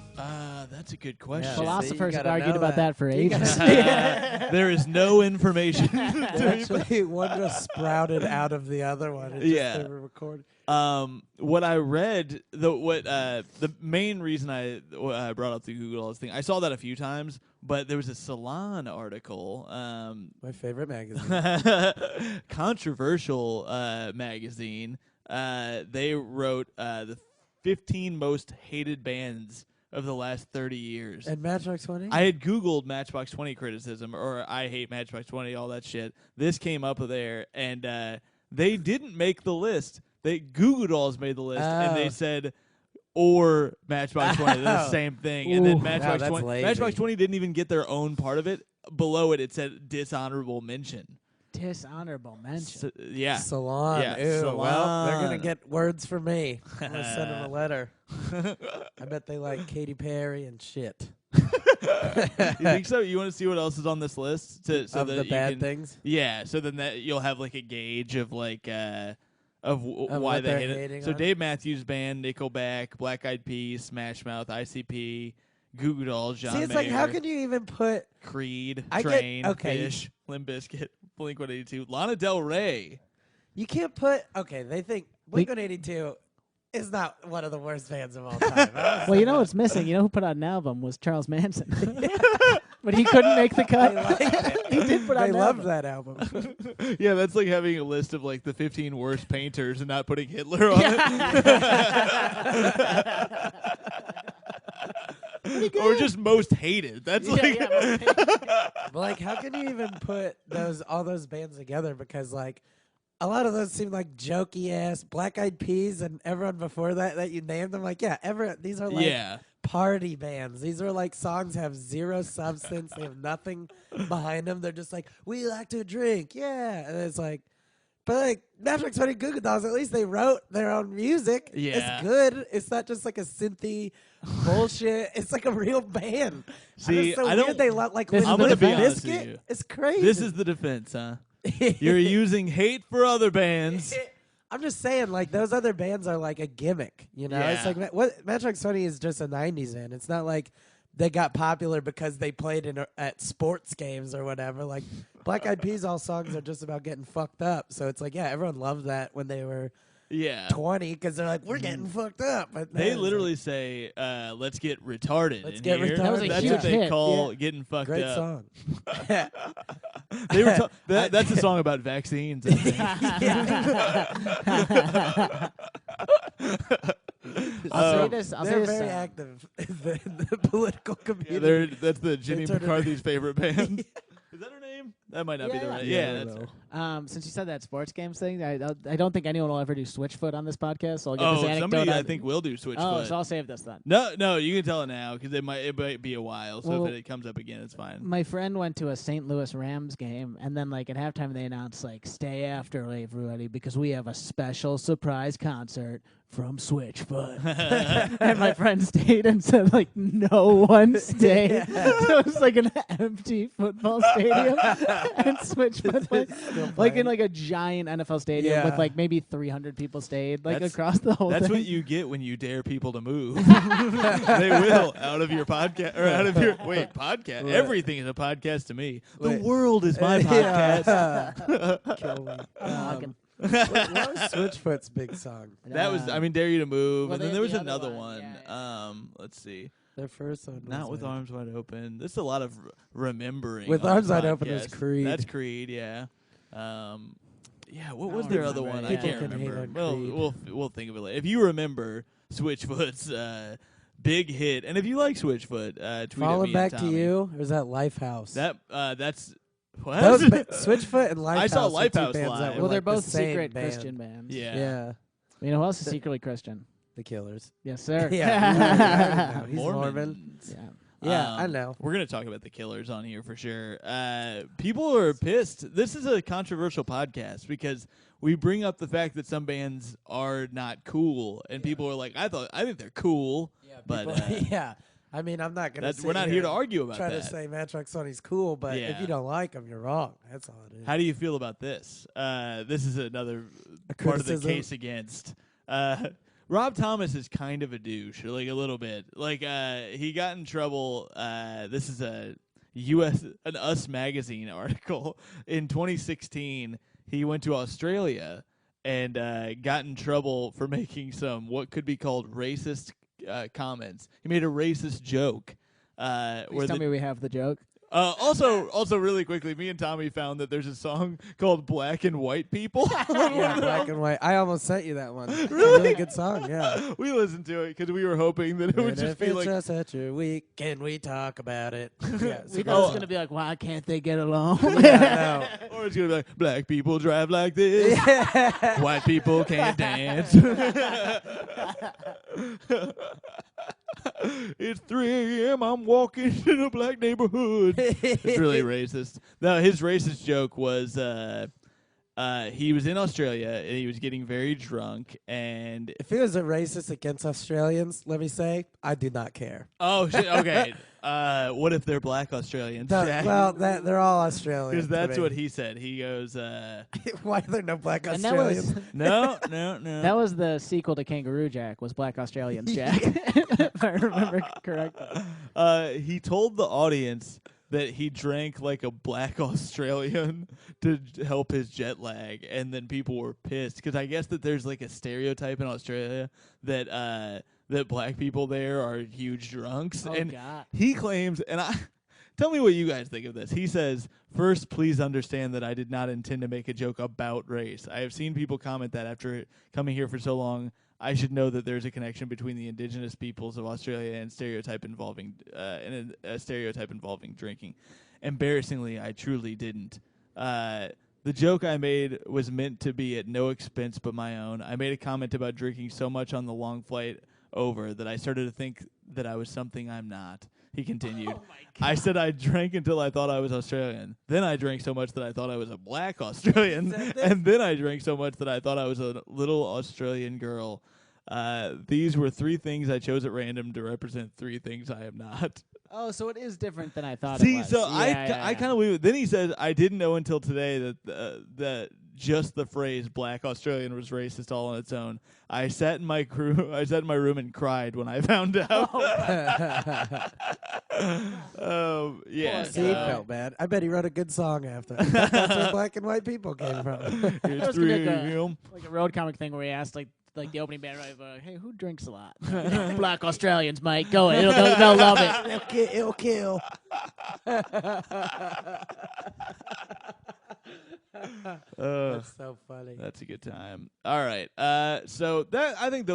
Speaker 1: That's a good question.
Speaker 3: Yeah.
Speaker 2: Philosophers
Speaker 3: you
Speaker 2: have
Speaker 3: gotta
Speaker 2: argued
Speaker 3: know
Speaker 2: about that for
Speaker 3: You
Speaker 2: ages.
Speaker 3: gotta-
Speaker 1: There is no information.
Speaker 3: Actually, one just sprouted out of the other one. It
Speaker 1: Yeah.
Speaker 3: Just, they were recorded.
Speaker 1: What I read, the main reason I brought up the Google Dolls thing, I saw that a few times, but there was a Salon article,
Speaker 3: My favorite magazine.
Speaker 1: controversial magazine. They wrote the 15 most hated bands of the last 30 years.
Speaker 3: And Matchbox 20?
Speaker 1: I had Googled Matchbox 20 criticism, or I hate Matchbox 20, all that shit. This came up there, and they didn't make the list. Goo Goo Dolls made the list, and they
Speaker 3: Oh.
Speaker 1: said, or Matchbox 20, the same thing. And then
Speaker 2: Ooh.
Speaker 1: Matchbox
Speaker 3: Wow, that's
Speaker 1: 20,
Speaker 3: lazy.
Speaker 1: Matchbox 20 didn't even get their own part of it. Below it, it said dishonorable mention.
Speaker 2: Dishonorable mention.
Speaker 1: So, yeah.
Speaker 3: Salon.
Speaker 1: Yeah,
Speaker 3: Ew, well, they're going
Speaker 1: Salon.
Speaker 3: to get words from me. I'm going to send them a letter. I bet they like Katy Perry and shit.
Speaker 1: You think so? You want to see what else is on this list? So
Speaker 3: Of
Speaker 1: that
Speaker 3: the
Speaker 1: you
Speaker 3: bad
Speaker 1: can-
Speaker 3: things?
Speaker 1: Yeah, so then you'll have like a gauge of like why
Speaker 3: what
Speaker 1: they
Speaker 3: they're
Speaker 1: hate it.
Speaker 3: hating
Speaker 1: So
Speaker 3: on?
Speaker 1: Dave Matthews Band, Nickelback, Black Eyed Peas, Smash Mouth, ICP, Goo Goo Dolls, John
Speaker 3: See, it's
Speaker 1: Mayer,
Speaker 3: like, how can you even put...
Speaker 1: Creed,
Speaker 3: I get-
Speaker 1: Train,
Speaker 3: okay.
Speaker 1: Fish, Limp Bizkit, Blink-182, Lana Del Rey.
Speaker 3: You can't put... Okay, they think Blink-182 is not one of the worst bands of all time.
Speaker 2: Well, you know what's missing? You know who put out an album was Charles Manson. But he couldn't make the cut. He did put out
Speaker 3: They
Speaker 2: an
Speaker 3: loved
Speaker 2: album.
Speaker 3: that album.
Speaker 1: Yeah, that's like having a list of like the 15 worst painters and not putting Hitler on it. Or just most hated. That's like
Speaker 3: But like, how can you even put all those bands together? Because like, a lot of those seem like jokey ass Black Eyed Peas and everyone before that you named them. Like, yeah, these are like
Speaker 1: yeah.
Speaker 3: party bands. These are like songs have zero substance. They have nothing behind them. They're just like, we like to drink, yeah. And it's like, but like Matchbox 20 Goo Goo Dolls, at least they wrote their own music.
Speaker 1: Yeah.
Speaker 3: It's good. It's not just like a synthy bullshit. It's like a real band.
Speaker 1: See,
Speaker 3: it's so
Speaker 1: I
Speaker 3: weird
Speaker 1: don't-
Speaker 3: they like
Speaker 2: This is
Speaker 1: I'm
Speaker 3: Limp
Speaker 1: gonna be
Speaker 2: defense.
Speaker 1: honest with
Speaker 3: Bizkit.
Speaker 1: you.
Speaker 3: It's crazy.
Speaker 1: This is the defense, huh? You're using hate for other bands.
Speaker 3: I'm just saying, like, those other bands are like a gimmick, you know? It's
Speaker 1: Yeah.
Speaker 3: like, what Matchbox 20 is just a 90s band. It's not like they got popular because they played at sports games or whatever. Like, Black Eyed Peas, all songs are just about getting fucked up. So it's like, yeah, everyone loved that when they were
Speaker 1: Yeah.
Speaker 3: 20 because they're like, we're getting fucked up. But
Speaker 1: They
Speaker 3: then it's
Speaker 1: literally say, let's get retarded.
Speaker 3: Let's
Speaker 1: in
Speaker 3: get
Speaker 1: here.
Speaker 3: retarded. That was a
Speaker 1: That's
Speaker 2: huge
Speaker 1: what they
Speaker 2: hit,
Speaker 1: call
Speaker 2: yeah.
Speaker 1: getting fucked
Speaker 3: like, great
Speaker 1: up.
Speaker 3: song.
Speaker 1: They were that's a song about vaccines. I think.
Speaker 2: I'll say this. I'll say
Speaker 3: They're
Speaker 2: this.
Speaker 3: very active in the political
Speaker 1: Yeah,
Speaker 3: community.
Speaker 1: that's the Jimmy
Speaker 3: turned it-
Speaker 1: McCarthy's favorite band. Is that her name? That might not be the right.
Speaker 3: Yeah,
Speaker 1: Yeah, that's fair.
Speaker 2: Since you said that sports games thing, I don't think anyone will ever do Switchfoot on this podcast. So I'll get this anecdote.
Speaker 1: Somebody I think will do Switchfoot.
Speaker 2: Oh, so I'll save this then.
Speaker 1: No, you can tell it now because it might be a while. So
Speaker 2: Well,
Speaker 1: if it comes up again, it's fine.
Speaker 2: My friend went to a St. Louis Rams game, and then like at halftime they announced like, "Stay after everybody because we have a special surprise concert from Switchfoot." And my friend stayed and said like, "No one stayed." So it was like an empty football stadium, and Switchfoot like in like a giant NFL stadium with like maybe 300 people stayed like across the whole.
Speaker 1: That's
Speaker 2: thing.
Speaker 1: what you get when you dare people to move. They will out of your podcast or out of your podcast.
Speaker 3: Right.
Speaker 1: Everything is a podcast to me. The
Speaker 3: Wait.
Speaker 1: world is my podcast.
Speaker 3: Kill me.
Speaker 2: What
Speaker 3: was Switchfoot's big song?
Speaker 1: That was, I mean, Dare You to Move,
Speaker 2: Well,
Speaker 1: and then
Speaker 2: they
Speaker 1: there
Speaker 2: had
Speaker 1: was
Speaker 2: the other
Speaker 1: another
Speaker 2: one,
Speaker 1: one.
Speaker 2: yeah.
Speaker 1: Let's see.
Speaker 3: Their first one.
Speaker 1: Not with Arms Wide Open. This is a lot of remembering.
Speaker 3: With
Speaker 1: on
Speaker 3: Arms
Speaker 1: this
Speaker 3: Wide Open is
Speaker 1: podcast.
Speaker 3: Creed.
Speaker 1: That's Creed, yeah. Yeah, what
Speaker 2: I
Speaker 1: was
Speaker 2: don't
Speaker 1: their other
Speaker 2: remember,
Speaker 1: one? I
Speaker 2: yeah.
Speaker 1: can't
Speaker 3: People can hate
Speaker 1: remember.
Speaker 3: on
Speaker 1: Well,
Speaker 3: Creed.
Speaker 1: we'll think of it later. If you remember Switchfoot's big hit, and if you like Switchfoot, tweet at
Speaker 3: Falling
Speaker 1: me
Speaker 3: Back
Speaker 1: and
Speaker 3: to
Speaker 1: Tommy.
Speaker 3: You, or is that Lifehouse?
Speaker 1: That's what?
Speaker 3: Those Switchfoot and Lifehouse.
Speaker 1: I saw
Speaker 3: are two
Speaker 1: Lifehouse
Speaker 3: bands
Speaker 1: live.
Speaker 3: that were
Speaker 2: Well, they're
Speaker 3: like the
Speaker 2: both
Speaker 3: same
Speaker 2: secret
Speaker 3: band.
Speaker 2: Christian bands.
Speaker 1: Yeah.
Speaker 3: Yeah,
Speaker 2: You know who else is secretly Christian?
Speaker 3: the Killers.
Speaker 2: Yes, sir.
Speaker 3: Yeah, He's Mormon.
Speaker 1: Mormons.
Speaker 2: Yeah.
Speaker 3: Yeah, I know.
Speaker 1: We're going to talk about the Killers on here for sure. People are pissed. This is a controversial podcast because we bring up the fact that some bands are not cool, and people are like, I think they're cool, but
Speaker 3: yeah. I mean, I'm not gonna.
Speaker 1: we're not here to argue about
Speaker 3: try
Speaker 1: that.
Speaker 3: to say Matchbox Sonny's cool, but
Speaker 1: Yeah.
Speaker 3: if you don't like him, you're wrong. That's all it is.
Speaker 1: How do you feel about this? This is another
Speaker 3: A
Speaker 1: part of the
Speaker 3: criticism?
Speaker 1: case against. Rob Thomas is kind of a douche, like a little bit. Like he got in trouble. This is an Us Magazine article in 2016. He went to Australia and got in trouble for making some what could be called racist comments. He made a racist joke.
Speaker 2: Please tell me we have the joke.
Speaker 1: Also, really quickly, me and Tommy found that there's a song called "Black and White People."
Speaker 3: Yeah, Black and White. I almost sent you that one. It's a really good song. Yeah.
Speaker 1: We listened to it because we were hoping that it would
Speaker 3: And
Speaker 1: just
Speaker 3: if
Speaker 1: be
Speaker 3: it's
Speaker 1: like,
Speaker 3: just at your week, can we talk about it? Yeah,
Speaker 2: We thought it
Speaker 1: Oh.
Speaker 2: was going to be like, why can't they get along?
Speaker 3: yeah,
Speaker 1: or it's gonna be like, "Black people drive like this, white people can't dance." It's 3 a.m. I'm walking in a black neighborhood. It's really racist. No, his racist joke was he was in Australia and he was getting very drunk and
Speaker 3: If he was a racist against Australians, let me say, I do not care.
Speaker 1: oh shit, okay. What if they're black Australians? Jack?
Speaker 3: Well, they're all Australian.
Speaker 1: Because that's
Speaker 3: to me.
Speaker 1: what he said. He goes,
Speaker 3: Why are there no black
Speaker 2: And that
Speaker 3: Australians?
Speaker 2: was
Speaker 1: no.
Speaker 2: that was the sequel to Kangaroo Jack. Was Black Australians Jack? If I remember correctly.
Speaker 1: He told the audience that he drank like a black Australian to help his jet lag, and then people were pissed because I guess that there's like a stereotype in Australia that that black people there are huge drunks,
Speaker 2: Oh,
Speaker 1: and
Speaker 2: God.
Speaker 1: he claims, and I tell me what you guys think of this. He says, "First, please understand that I did not intend to make a joke about race. I have seen people comment that after coming here for so long, I should know that there's a connection between the indigenous peoples of Australia and a stereotype involving drinking. Embarrassingly, I truly didn't. The joke I made was meant to be at no expense but my own. I made a comment about drinking so much on the long flight over that I started to think that I was something I'm not." He continued. I said I drank until I thought I was Australian. Then I drank so much that I thought I was a black Australian. And then I drank so much that I thought I was a little Australian girl. These were 3 things I chose at random to represent 3 things I am not.
Speaker 2: Oh, so it is different than I thought
Speaker 1: See,
Speaker 2: it was.
Speaker 1: so
Speaker 2: Yeah,
Speaker 1: I kind of believe it. Then he says, I didn't know until today that just the phrase "black Australian" was racist all on its own. I sat in my room and cried when I found out. Yeah.
Speaker 3: See, he felt bad. I bet he wrote a good song after. That's where black and white people came from.
Speaker 1: It's
Speaker 2: was gonna
Speaker 1: 3
Speaker 2: go-
Speaker 1: a.m.
Speaker 2: like a road comic thing where he asked like the opening band, right? Hey, who drinks a lot? Black Australians, mate. Go ahead. They'll love it.
Speaker 3: It'll kill. That's so funny.
Speaker 1: That's a good time. All right. So I think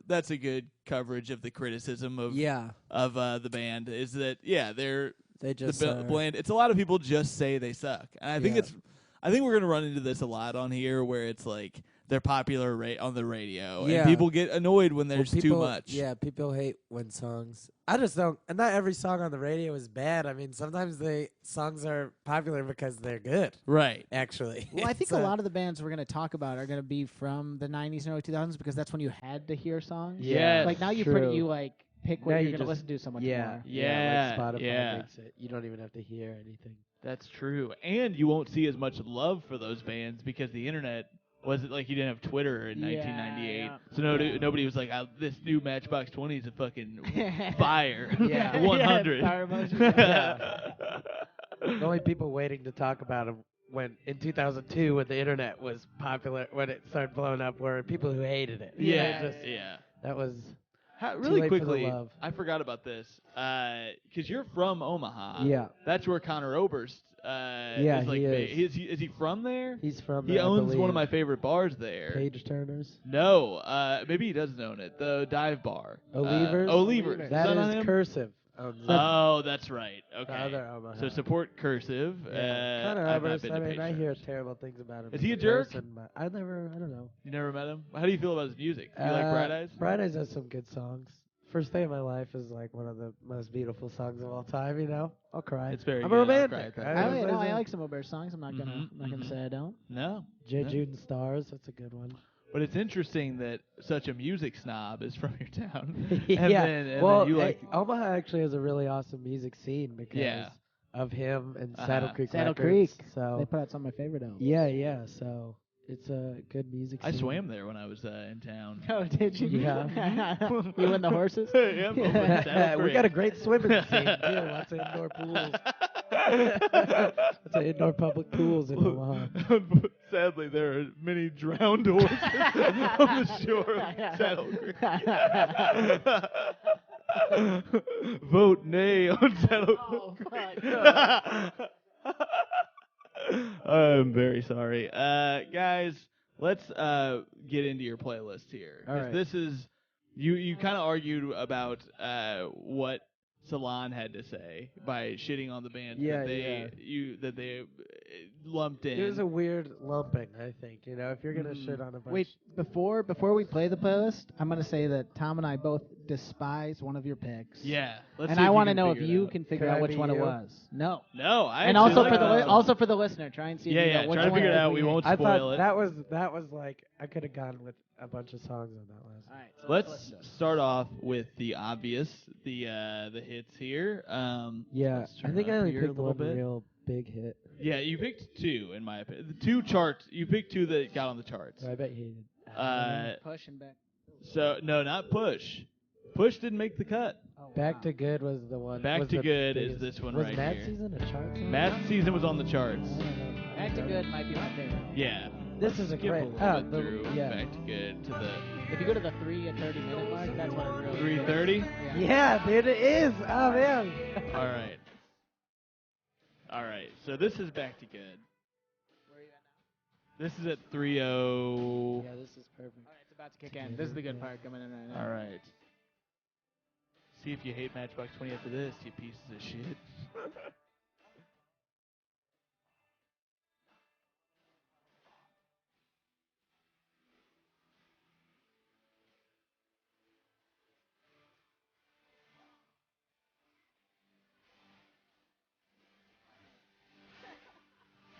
Speaker 1: that's a good coverage of the criticism of
Speaker 3: Yeah.
Speaker 1: the band is that they're
Speaker 3: They just
Speaker 1: bland. It's a lot of people just say they suck, and I think I think we're gonna run into this a lot on here, where it's like they're popular on the radio, and people get annoyed when there's too much.
Speaker 3: Yeah, people hate when songs. I just don't. And not every song on the radio is bad. I mean, sometimes songs are popular because they're good.
Speaker 1: Right.
Speaker 3: Actually.
Speaker 2: Well, I think a lot of the bands we're going to talk about are going to be from the 90s and early 2000s because that's when you had to hear songs.
Speaker 1: Yes,
Speaker 2: like now you pick what you're going to listen to so much more.
Speaker 3: Yeah, like Spotify makes it. You don't even have to hear anything.
Speaker 1: That's true. And you won't see as much love for those bands because the internet wasn't like you didn't have Twitter in 1998.
Speaker 2: Yeah.
Speaker 1: So nobody was like, this new Matchbox 20 is a fucking fire.
Speaker 2: Yeah.
Speaker 1: 100.
Speaker 2: Fire emoji.
Speaker 3: The only people waiting to talk about them when in 2002 when the internet was popular, when it started blowing up, were people who hated it. That was
Speaker 1: really
Speaker 3: too late
Speaker 1: quickly.
Speaker 3: for the love.
Speaker 1: I forgot about this because you're from Omaha.
Speaker 3: Yeah.
Speaker 1: That's where Connor Oberst.
Speaker 3: Yeah,
Speaker 1: is like
Speaker 3: he
Speaker 1: big.
Speaker 3: is.
Speaker 1: Is he from there?
Speaker 3: He's from
Speaker 1: He
Speaker 3: there, I
Speaker 1: owns one of my
Speaker 3: believe.
Speaker 1: favorite bars there.
Speaker 3: Page Turners.
Speaker 1: No, maybe he doesn't own it. The dive bar.
Speaker 3: O'Leaver's?
Speaker 1: O'Leaver's.
Speaker 3: That
Speaker 1: not
Speaker 3: is
Speaker 1: him?
Speaker 3: Cursive.
Speaker 1: Oh, that's right.
Speaker 3: The
Speaker 1: Okay.
Speaker 3: other Omaha.
Speaker 1: So support Cursive.
Speaker 3: Connor
Speaker 1: I've not
Speaker 3: Oberst,
Speaker 1: been
Speaker 3: I
Speaker 1: to
Speaker 3: mean,
Speaker 1: Page
Speaker 3: I hear
Speaker 1: Turners.
Speaker 3: terrible things about him.
Speaker 1: Is he
Speaker 3: as
Speaker 1: a jerk?
Speaker 3: person, but I don't know.
Speaker 1: You never met him? How do you feel about his music? Do you like Bright Eyes?
Speaker 3: Bright Eyes has some good songs. First Day of My Life is like one of the most beautiful songs of all time, you know? I'll cry.
Speaker 1: It's very
Speaker 3: I'm
Speaker 1: good.
Speaker 3: a
Speaker 1: I'll
Speaker 3: romantic.
Speaker 1: cry.
Speaker 2: I like some Oberst songs. I'm not gonna say I don't.
Speaker 1: No.
Speaker 3: J.
Speaker 1: No.
Speaker 3: Jude and Stars, that's a good one.
Speaker 1: But it's interesting that such a music snob is from your town. and
Speaker 3: Yeah.
Speaker 1: Then
Speaker 3: Well,
Speaker 1: you like.
Speaker 3: Omaha actually has a really awesome music scene because
Speaker 1: Yeah.
Speaker 3: of him and
Speaker 1: Uh-huh.
Speaker 3: Saddle Creek
Speaker 2: Saddle
Speaker 3: Records.
Speaker 2: Creek.
Speaker 3: So
Speaker 2: They put out some of my favorite albums.
Speaker 3: yeah. So it's a good music
Speaker 1: I
Speaker 3: scene.
Speaker 1: swam there when I was in town.
Speaker 2: Oh, did you?
Speaker 3: Yeah.
Speaker 2: You and the horses?
Speaker 1: Yep, over at Saddle
Speaker 3: We
Speaker 1: Creek.
Speaker 3: got a great swimming scene too. Lots of indoor pools. Lots of indoor public pools in Omaha.
Speaker 1: Sadly, there are many drowned horses on the shore of Saddle Creek. Vote nay on Saddle Creek. I'm very sorry. Guys, let's get into your playlist here.
Speaker 3: All right.
Speaker 1: This is, you kind of argued about what Salon had to say by shitting on the band that they lumped in.
Speaker 3: It was a weird lumping, I think. You know, if you're gonna shit on a bunch.
Speaker 2: Wait, before we play the playlist, I'm gonna say that Tom and I both despise one of your picks.
Speaker 1: Yeah. Let's
Speaker 2: And
Speaker 1: see
Speaker 2: I
Speaker 1: want to
Speaker 2: know if you can figure
Speaker 3: Could
Speaker 2: out
Speaker 3: I
Speaker 2: which
Speaker 3: be
Speaker 2: one it
Speaker 3: you?
Speaker 2: was. No.
Speaker 1: No, I
Speaker 2: And
Speaker 1: actually
Speaker 2: also
Speaker 1: like
Speaker 2: for
Speaker 1: that one.
Speaker 2: also for the listener, try and see. if you know which
Speaker 1: try to
Speaker 2: one
Speaker 1: figure it out.
Speaker 2: we
Speaker 1: We won't
Speaker 3: I
Speaker 1: spoil
Speaker 3: thought
Speaker 1: it.
Speaker 3: that was like I could have gone with a bunch of songs on that list.
Speaker 2: All right. So
Speaker 1: Let's start off with the obvious, the hits here.
Speaker 3: Yeah,
Speaker 1: let's
Speaker 3: I
Speaker 1: turn
Speaker 3: think
Speaker 1: it
Speaker 3: I
Speaker 1: up
Speaker 3: only
Speaker 1: here a
Speaker 3: picked
Speaker 1: little
Speaker 3: one
Speaker 1: bit.
Speaker 3: real big hit.
Speaker 1: Yeah, you picked two, in my opinion. The two charts. You picked two that got on the charts.
Speaker 3: I bet he did.
Speaker 2: push and back.
Speaker 1: So no, not Push. Push didn't make the cut.
Speaker 2: Oh,
Speaker 3: Back
Speaker 2: wow.
Speaker 3: to Good was the one.
Speaker 1: Back
Speaker 3: was
Speaker 1: to
Speaker 3: the
Speaker 1: Good is
Speaker 3: biggest-
Speaker 1: this one
Speaker 3: was
Speaker 1: right
Speaker 3: Mad
Speaker 1: here.
Speaker 3: Season a chart song?
Speaker 1: Mad Season was on the charts.
Speaker 3: I don't know.
Speaker 2: Back to Good might be my favorite.
Speaker 1: Yeah.
Speaker 3: This is a
Speaker 1: Skip
Speaker 3: great.
Speaker 1: a little
Speaker 3: Oh,
Speaker 1: bit
Speaker 3: the,
Speaker 1: through
Speaker 3: yeah.
Speaker 1: Back to Good to the
Speaker 2: If you go to the 3 and 30 minute mark, that's when it really.
Speaker 1: 3:30.
Speaker 2: Yeah.
Speaker 3: Yeah, dude, it is. Oh man.
Speaker 1: All right. All right. So this is Back to Good.
Speaker 2: Where are you at now?
Speaker 1: This is at 3:0.
Speaker 3: Yeah, this is perfect.
Speaker 2: All right, it's about to kick in. This is the good part coming in right now.
Speaker 1: All right. See if you hate Matchbox 20 after this, you pieces of shit.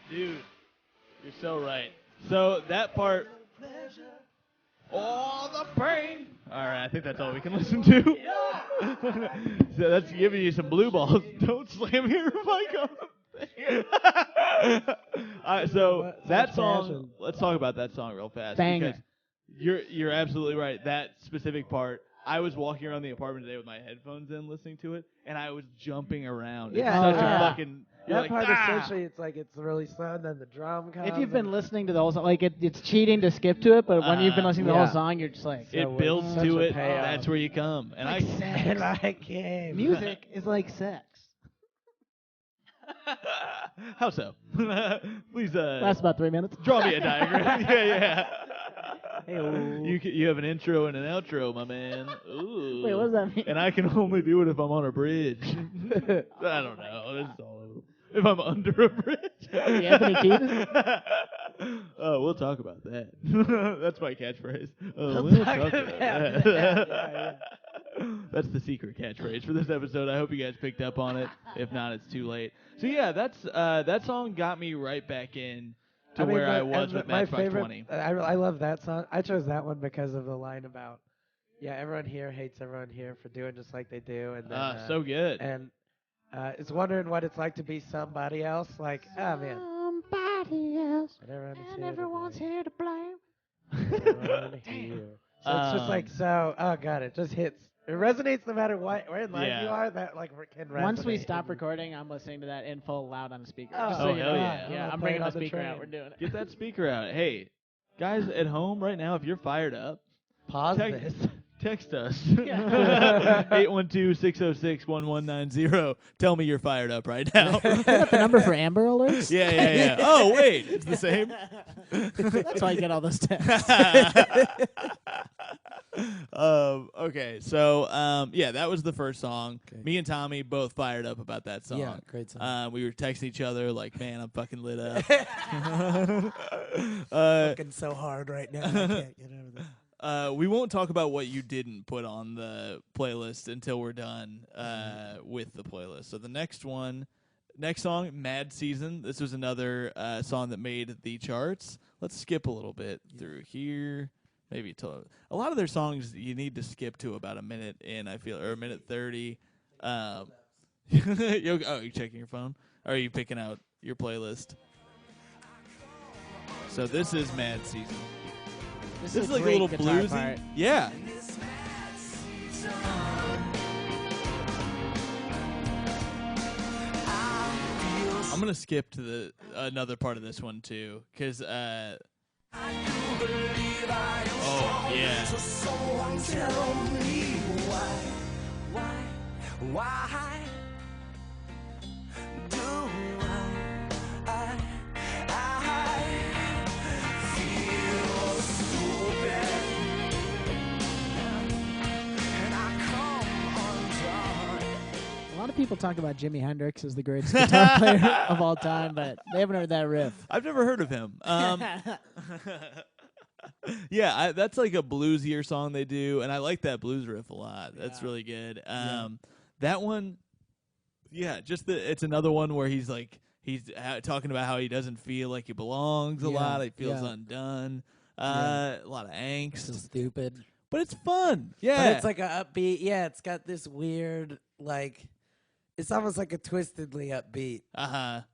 Speaker 1: Dude, you're so right. So that part. All the pain. All right, I think that's all we can listen to. So that's giving you some blue balls. Don't slam your mic on the thing. All right, so that song.
Speaker 3: passion.
Speaker 1: Let's talk about that song real fast.
Speaker 2: Banger.
Speaker 1: Because you're absolutely right. That specific part. I was walking around the apartment today with my headphones in, listening to it, and I was jumping around.
Speaker 3: Yeah,
Speaker 1: it's such
Speaker 2: yeah.
Speaker 1: a fucking. You're
Speaker 3: That
Speaker 1: like,
Speaker 3: part
Speaker 1: "Ah!"
Speaker 3: essentially, it's like it's really slow, and then the drum comes.
Speaker 2: If you've been listening to the whole song, like it's cheating to skip to it, but when you've been listening to the
Speaker 3: yeah.
Speaker 2: whole song, you're just like,
Speaker 3: So
Speaker 1: It
Speaker 3: it's
Speaker 1: builds
Speaker 3: such
Speaker 1: to
Speaker 3: a
Speaker 1: it.
Speaker 3: payoff.
Speaker 1: That's where you come. And
Speaker 2: like
Speaker 1: I.
Speaker 2: sex.
Speaker 3: And I came.
Speaker 2: Music is like sex.
Speaker 1: How so? Please.
Speaker 2: Lasts about 3 minutes.
Speaker 1: Draw me a diagram. Yeah. You have an intro and an outro, my man. Ooh.
Speaker 2: Wait, what does that mean?
Speaker 1: And I can only do it if I'm on a bridge. I don't know. This is all over. If I'm under a bridge.
Speaker 2: Anthony Kiedis?
Speaker 1: Oh, we'll talk about that. That's my catchphrase. Oh, we'll talk about that.
Speaker 3: Yeah.
Speaker 1: That's the secret catchphrase for this episode. I hope you guys picked up on it. If not, it's too late. So yeah, that song got me right back in to where I was with Matchbox 20.
Speaker 3: I love that song. I chose that one because of the line about, everyone here hates everyone here for doing just like they do, and then,
Speaker 1: so good.
Speaker 3: And it's wondering what it's like to be somebody else. Like, oh man,
Speaker 2: somebody else,
Speaker 3: and
Speaker 2: everyone's here to blame.
Speaker 3: Here. So it's just like God, it just hits. It resonates no matter where in life you are. That can resonate.
Speaker 2: Once we stop recording, I'm listening to that in full loud on the speaker.
Speaker 3: Oh,
Speaker 2: so
Speaker 1: hell yeah!
Speaker 2: Yeah, I'm bringing the speaker out. We're doing it.
Speaker 1: Get that speaker out. Hey, guys at home right now, if you're fired up,
Speaker 3: pause this.
Speaker 1: Text us. 812-606-1190. Tell me you're fired up right now.
Speaker 2: Is that the number for Amber Alerts?
Speaker 1: Yeah. Oh, wait. It's the same?
Speaker 2: That's why I get all those texts.
Speaker 1: Okay, so, that was the first song. Okay. Me and Tommy both fired up about that song.
Speaker 3: Yeah, great song.
Speaker 1: We were texting each other like, man, I'm fucking lit up.
Speaker 3: Fucking so hard right now. I can't get over that.
Speaker 1: We won't talk about what you didn't put on the playlist until we're done with the playlist. So the next song, Mad Season. This was another song that made the charts. Let's skip a little bit through here. Maybe a lot of their songs you need to skip to about a minute in, I feel, or a minute 30. You checking your phone? Or are you picking out your playlist? So this is Mad Season. This is like a little bluesy.
Speaker 2: Part.
Speaker 1: Yeah. I'm gonna skip to another part of this one too, because oh yeah.
Speaker 4: So someone tell me why do I feel stupid and I come undone?
Speaker 2: A lot of people talk about Jimi Hendrix as the greatest guitar player of all time, but they haven't heard that riff.
Speaker 1: I've never heard of him. Yeah, that's like a bluesier song they do, and I like that blues riff a lot. That's really good. That one, it's another one where he's talking about how he doesn't feel like he belongs a lot. He feels undone. A lot of angst.
Speaker 3: So stupid.
Speaker 1: But it's fun. Yeah.
Speaker 3: But it's like a upbeat. Yeah, it's got this weird, it's almost like a twistedly upbeat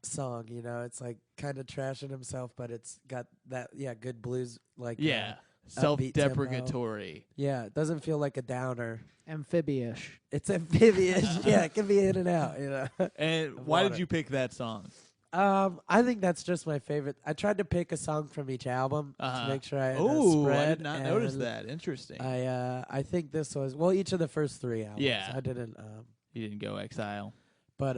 Speaker 3: song, you know? It's like kind of trashing himself, but it's got that, good blues,
Speaker 1: self-deprecatory.
Speaker 3: Yeah, it doesn't feel like a downer.
Speaker 2: Amphibious.
Speaker 3: It's amphibious. Yeah, it can be in and out, you know?
Speaker 1: And why did you pick that song?
Speaker 3: I think that's just my favorite. I tried to pick a song from each album to make sure I had a spread.
Speaker 1: I did not notice that. Interesting.
Speaker 3: I think this was, each of the first three albums.
Speaker 1: Yeah.
Speaker 3: I didn't.
Speaker 1: You didn't go Exile.
Speaker 3: But,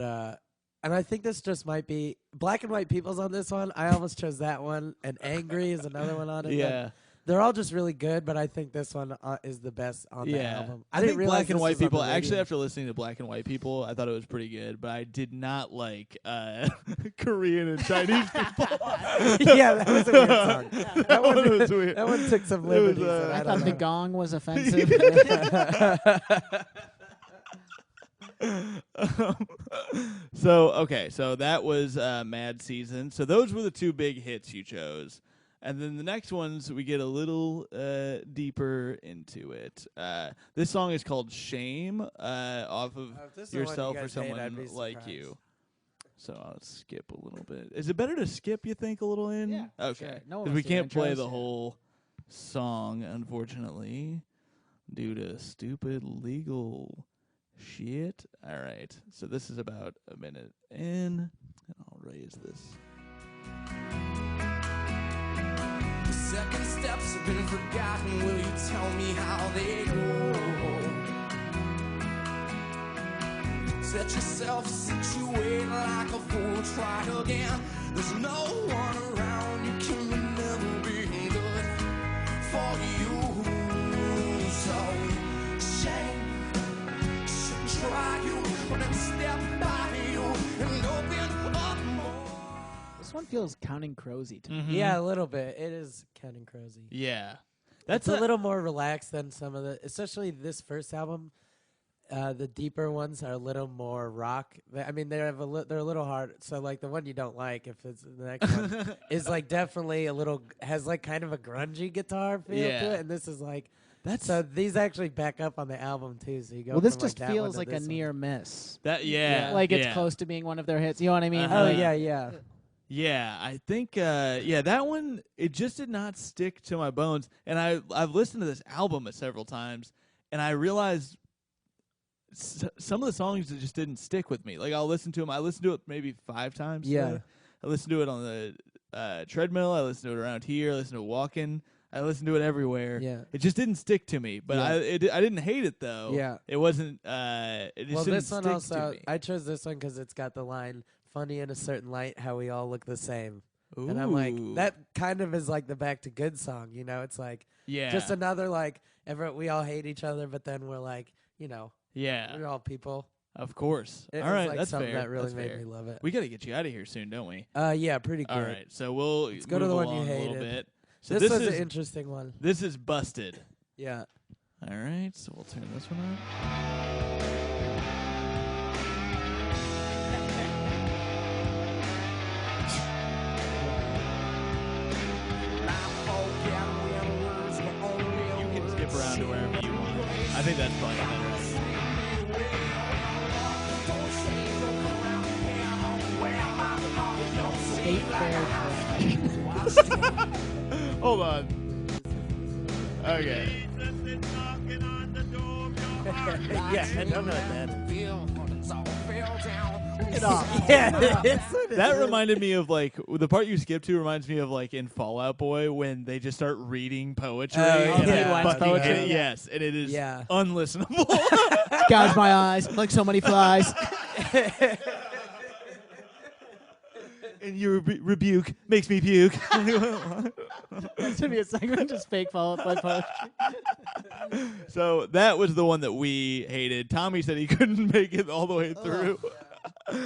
Speaker 3: and I think this just might be, Black and White People's on this one. I almost chose that one. And Angry is another one on it.
Speaker 1: Yeah.
Speaker 3: They're all just really good, but I think this one is the best on the album.
Speaker 1: I think Black and White People, actually after listening to Black and White People, I thought it was pretty good, but I did not like Korean and Chinese people.
Speaker 3: Yeah, that was a weird song. That one was weird. That one took some liberties.
Speaker 2: I thought the gong was offensive.
Speaker 1: So that was Mad Season. So those were the two big hits you chose. And then the next ones, we get a little deeper into it. This song is called Shame, off of Yourself or Someone Like You. So I'll skip a little bit. Is it better to skip, you think, a little in?
Speaker 2: Yeah.
Speaker 1: Okay.
Speaker 2: Sure.
Speaker 1: Because we can't play the whole song, unfortunately, due to stupid legal shit. All right. So this is about a minute in, and I'll raise this.
Speaker 4: The second steps have been forgotten. Will you tell me how they go? Set yourself situate like a fool. Try again. There's no one around. You can never be good. for you. So shame should try you and step by you and open up more.
Speaker 2: This one feels Counting Crows-y to me.
Speaker 3: Yeah, a little bit. It is Counting Crows-y.
Speaker 1: Yeah.
Speaker 3: That's a little more relaxed than some of the, especially this first album. The deeper ones are a little more rock. I mean, they're a little hard. So like the one you don't like, if it's the next one, is like definitely a little has like kind of a grungy guitar feel to it, and this is like so these actually back up on the album too. So you go.
Speaker 2: Well, this
Speaker 3: from,
Speaker 2: just
Speaker 3: like, that
Speaker 2: feels
Speaker 3: one to
Speaker 2: like a
Speaker 3: this
Speaker 2: near miss.
Speaker 1: Like
Speaker 2: it's close to being one of their hits. You know what I mean?
Speaker 1: Uh-huh.
Speaker 3: Oh
Speaker 2: Like,
Speaker 3: yeah.
Speaker 1: Yeah, I think that one, it just did not stick to my bones. And I've listened to this album several times, and I realized some of the songs that just didn't stick with me. Like I'll listen to them. I listened to it maybe 5 times.
Speaker 3: Yeah.
Speaker 1: Today. I listened to it on the treadmill. I listened to it around here. I listened to it walking. I listened to it everywhere.
Speaker 3: Yeah.
Speaker 1: It just didn't stick to me. But
Speaker 3: Yeah.
Speaker 1: I didn't hate it though.
Speaker 3: Yeah.
Speaker 1: It wasn't. It just didn't
Speaker 3: this one
Speaker 1: stick
Speaker 3: also,
Speaker 1: to me.
Speaker 3: I chose this one because it's got the line "funny in a certain light, how we all look the same."
Speaker 1: Ooh.
Speaker 3: And I'm like, that kind of is like the Back to Good song, you know? It's like just another like, we all hate each other, but then we're like, you know, we're all people.
Speaker 1: Of course.
Speaker 3: It
Speaker 1: All
Speaker 3: was
Speaker 1: right,
Speaker 3: like
Speaker 1: that's
Speaker 3: something
Speaker 1: fair.
Speaker 3: that really
Speaker 1: That's
Speaker 3: made
Speaker 1: fair.
Speaker 3: me love it.
Speaker 1: We got to get you out of here soon, don't we?
Speaker 3: Yeah, pretty good.
Speaker 1: All right, so we'll
Speaker 3: go to
Speaker 1: move
Speaker 3: the one you
Speaker 1: along a little
Speaker 3: hated.
Speaker 1: bit. So
Speaker 3: This was
Speaker 1: is
Speaker 3: an interesting one.
Speaker 1: This is Busted.
Speaker 3: Yeah.
Speaker 1: All right, so we'll turn this one on. You can skip around to wherever you want. I think that's probably better.
Speaker 2: State Fair.
Speaker 1: Hold on. Okay.
Speaker 3: Yeah, I don't know that.
Speaker 2: Get off.
Speaker 3: Yeah,
Speaker 1: That reminded me of like the part you skipped to reminds me of like in Fall Out Boy when they just start reading poetry.
Speaker 3: Oh,
Speaker 1: and
Speaker 3: yeah.
Speaker 1: I
Speaker 3: Pete Wine's
Speaker 1: fucking
Speaker 3: poetry.
Speaker 1: hate it. Yes, and it is
Speaker 3: Yeah.
Speaker 1: unlistenable.
Speaker 2: Gouge my eyes like so many flies.
Speaker 1: And your rebuke makes me puke.
Speaker 2: That should be a segment, just fake follow-up by poetry.
Speaker 1: So that was the one that we hated. Tommy said he couldn't make it all the way through.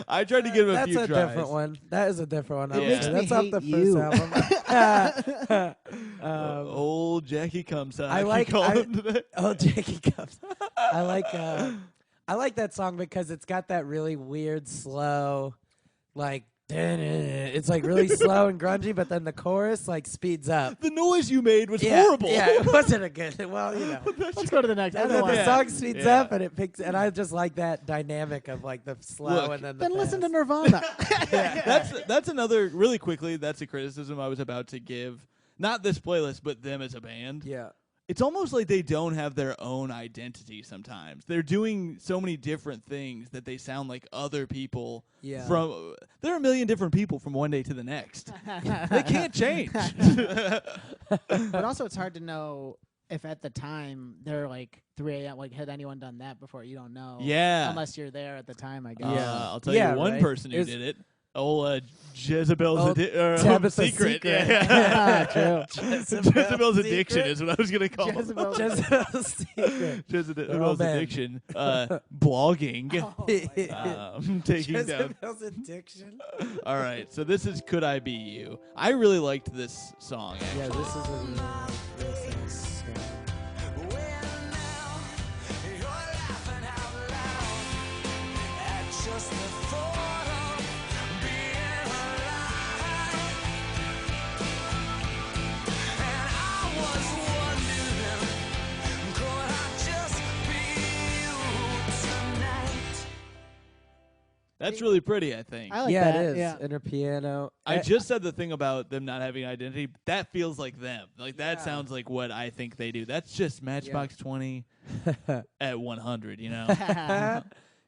Speaker 1: I tried to give him a few
Speaker 3: That's a
Speaker 1: tries.
Speaker 3: different one. That is a different one.
Speaker 1: Yeah.
Speaker 3: Makes
Speaker 1: Makes
Speaker 3: That's off
Speaker 2: hate
Speaker 3: the
Speaker 2: you.
Speaker 3: first album.
Speaker 1: Old Jackie Comstock.
Speaker 3: I like-
Speaker 1: call
Speaker 3: I-
Speaker 1: him today.
Speaker 3: Oh, Jackie comes. I like that song because it's got that really weird, slow, like it's like really slow and grungy, but then the chorus like speeds up.
Speaker 1: The noise you made was
Speaker 3: Yeah,
Speaker 1: horrible.
Speaker 3: Yeah, it wasn't a good. Well, you know.
Speaker 2: Let's go to the next.
Speaker 3: And then the
Speaker 1: Yeah.
Speaker 3: song speeds
Speaker 1: Yeah.
Speaker 3: up and it picks, and I just like that dynamic of like the slow
Speaker 1: Look,
Speaker 3: and then the
Speaker 2: Then listen to
Speaker 3: fast.
Speaker 2: Nirvana.
Speaker 1: That's another really quickly. That's a criticism I was about to give. Not this playlist, but them as a band.
Speaker 3: Yeah.
Speaker 1: It's almost like they don't have their own identity sometimes. They're doing so many different things that they sound like other people.
Speaker 3: Yeah.
Speaker 1: There are a million different people from one day to the next. They can't change.
Speaker 2: But also, it's hard to know if at the time they're like 3 a.m. Like, had anyone done that before? You don't know.
Speaker 1: Yeah.
Speaker 2: Unless you're there at the time, I guess.
Speaker 1: I'll tell
Speaker 3: Yeah,
Speaker 1: you one
Speaker 3: right.
Speaker 1: person who did it. Jezebel's
Speaker 3: Old
Speaker 1: Tabitha's
Speaker 3: Secret.
Speaker 1: Secret.
Speaker 2: Ah, true.
Speaker 1: Jezebel's Addiction is what I was going to call it.
Speaker 2: Jezebel.
Speaker 3: Jezebel's Secret.
Speaker 1: Jezebel's
Speaker 3: men.
Speaker 1: Addiction. Blogging. Taking down.
Speaker 3: Jezebel's Addiction.
Speaker 1: All right, so this is Could I Be You? I really liked this song. Actually.
Speaker 3: Yeah, this is a
Speaker 4: Just the thought of being alive, and I was wondering, could I just be you tonight?
Speaker 1: That's really pretty, I think.
Speaker 2: I like
Speaker 3: yeah,
Speaker 2: that.
Speaker 3: it is.
Speaker 2: Yeah.
Speaker 3: And her piano.
Speaker 1: I just said the thing about them not having identity. That feels like them. Like that sounds like what I think they do. That's just Matchbox 20 at 100. You know,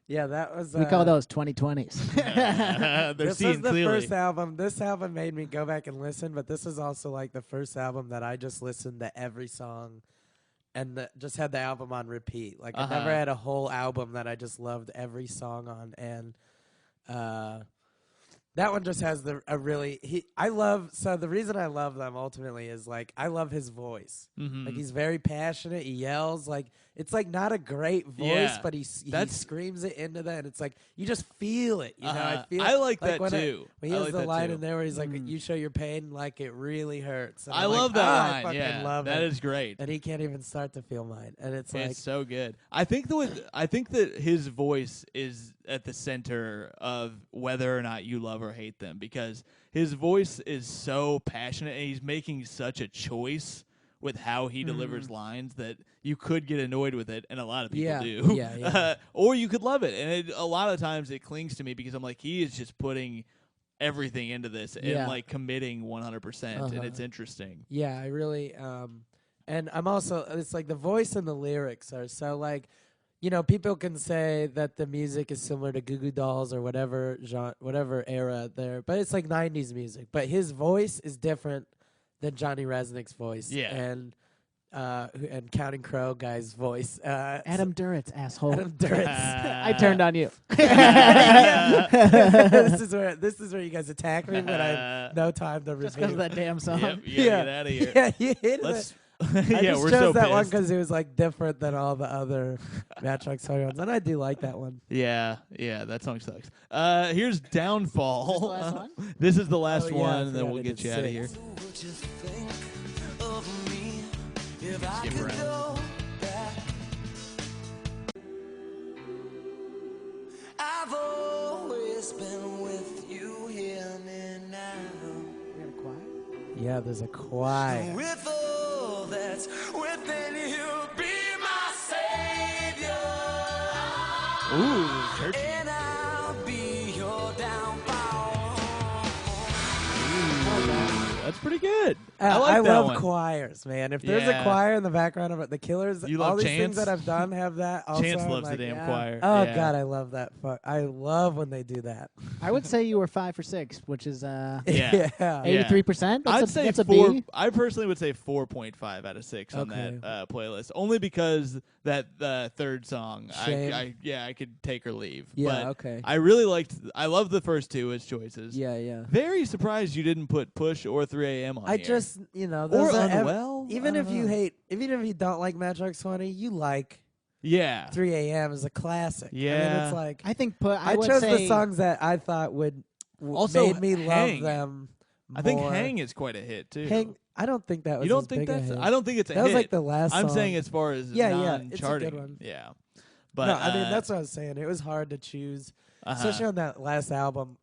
Speaker 3: yeah, that was.
Speaker 2: We call those 2020s.
Speaker 1: they're
Speaker 3: This
Speaker 1: seeing
Speaker 3: was the
Speaker 1: clearly.
Speaker 3: first album. This album made me go back and listen, but this is also like the first album that I just listened to every song, and just had the album on repeat. Like I never had a whole album that I just loved every song on, and That one just has a really the reason I love them ultimately is like I love his voice.
Speaker 1: Mm-hmm.
Speaker 3: Like he's very passionate. He yells like it's like not a great voice,
Speaker 1: Yeah.
Speaker 3: but he screams it into that, and it's like you just feel it. You know, I feel.
Speaker 1: I like
Speaker 3: like
Speaker 1: that
Speaker 3: when
Speaker 1: too.
Speaker 3: When he
Speaker 1: I
Speaker 3: has
Speaker 1: like
Speaker 3: the
Speaker 1: that
Speaker 3: line
Speaker 1: too.
Speaker 3: in there where he's like, "You show your pain like it really hurts." And
Speaker 1: I
Speaker 3: I'm
Speaker 1: love
Speaker 3: like,
Speaker 1: that
Speaker 3: I
Speaker 1: line.
Speaker 3: fucking
Speaker 1: Yeah,
Speaker 3: love
Speaker 1: that
Speaker 3: it.
Speaker 1: is great.
Speaker 3: And he can't even start to feel mine, and it's like
Speaker 1: It's so good. I think that his voice is at the center of whether or not you love or hate them, because his voice is so passionate and he's making such a choice with how he delivers lines that you could get annoyed with it, and a lot of people do.
Speaker 3: Yeah.
Speaker 1: Or you could love it, and a lot of times it clings to me because I'm like, he is just putting everything into this and like committing 100%, and it's interesting.
Speaker 3: Yeah, I really and I'm also it's like the voice and the lyrics are so like, you know, people can say that the music is similar to Goo Goo Dolls or whatever genre, whatever era there, but it's like 90s music. But his voice is different than Johnny Resnick's voice.
Speaker 1: Yeah.
Speaker 3: And Counting Crow guy's voice.
Speaker 2: Adam Duritz, asshole.
Speaker 3: Adam Duritz.
Speaker 2: I turned on you.
Speaker 3: This is where you guys attack me, but I have no time to
Speaker 2: Just
Speaker 3: review.
Speaker 2: because of that damn song.
Speaker 1: Yep, you gotta get out of here.
Speaker 3: Yeah, you hated
Speaker 1: Let's.
Speaker 3: it. I
Speaker 1: Yeah,
Speaker 3: just
Speaker 1: we're
Speaker 3: chose
Speaker 1: so
Speaker 3: that one
Speaker 1: pissed.
Speaker 3: because it was like different than all the other Matchbox 20 ones, and I do like that one.
Speaker 1: Yeah, that song sucks. Here's Downfall.
Speaker 2: Is this the last one?
Speaker 1: This is the last
Speaker 3: Oh, yeah, I
Speaker 1: one, and then
Speaker 3: forgot
Speaker 1: we'll
Speaker 3: I
Speaker 1: get
Speaker 3: did
Speaker 1: you out of here.
Speaker 3: 6.
Speaker 4: What you think of me if I
Speaker 1: Skip
Speaker 4: could
Speaker 1: around.
Speaker 4: go back? I've always been with you here and now.
Speaker 2: We got a choir?
Speaker 3: Yeah, there's a choir.
Speaker 4: With all that's within you, be my savior.
Speaker 1: Ooh, church.
Speaker 4: And I'll be your downfall.
Speaker 1: That's pretty good. I like
Speaker 3: I
Speaker 1: that
Speaker 3: love
Speaker 1: one.
Speaker 3: choirs, man. If there's
Speaker 1: Yeah.
Speaker 3: a choir in the background of it, the Killers,
Speaker 1: You
Speaker 3: all
Speaker 1: love
Speaker 3: these
Speaker 1: Chance?
Speaker 3: things that I've done have that. Also,
Speaker 1: Chance
Speaker 3: I'm
Speaker 1: loves
Speaker 3: like,
Speaker 1: the damn
Speaker 2: yeah.
Speaker 3: Oh
Speaker 1: choir. Yeah.
Speaker 3: God, I love that. I love when they do that.
Speaker 2: I would say you were 5 for 6, which is
Speaker 1: Yeah.
Speaker 2: 83%.
Speaker 1: I'd say
Speaker 2: that's a
Speaker 1: 4.
Speaker 2: B.
Speaker 1: I personally would say 4.5 out of 6 on
Speaker 3: Okay.
Speaker 1: that playlist, only because that third song,
Speaker 3: Shame.
Speaker 1: I could take or leave.
Speaker 3: Yeah,
Speaker 1: but
Speaker 3: okay.
Speaker 1: I really liked. I love the first two as choices.
Speaker 3: Yeah.
Speaker 1: Very surprised you didn't put Push or 3 a.m. on
Speaker 3: I
Speaker 1: here.
Speaker 3: just, you know,
Speaker 1: Or
Speaker 3: those are
Speaker 1: Unwell.
Speaker 3: even
Speaker 1: I
Speaker 3: if
Speaker 1: don't
Speaker 3: you
Speaker 1: know.
Speaker 3: hate, even if you don't like Matchbox 20, you like
Speaker 1: Yeah.
Speaker 3: 3 a.m. is a classic. I mean,
Speaker 1: Yeah.
Speaker 3: it's like
Speaker 2: I think
Speaker 3: I
Speaker 2: would
Speaker 3: chose
Speaker 2: say
Speaker 3: the songs that I thought would
Speaker 1: Also,
Speaker 3: made me
Speaker 1: Hang.
Speaker 3: love them.
Speaker 1: I think
Speaker 3: more.
Speaker 1: Hang is quite a hit too.
Speaker 3: Hang. I don't think that was.
Speaker 1: You don't
Speaker 3: as
Speaker 1: think
Speaker 3: big a
Speaker 1: that's?
Speaker 3: hit.
Speaker 1: I don't think it's a
Speaker 3: that
Speaker 1: hit.
Speaker 3: was like the last.
Speaker 1: I'm
Speaker 3: song.
Speaker 1: saying as far as
Speaker 3: Yeah, it's a
Speaker 1: non-charting.
Speaker 3: good one.
Speaker 1: Yeah. But
Speaker 3: no, I mean that's what I was saying. It was hard to choose, especially on that last album.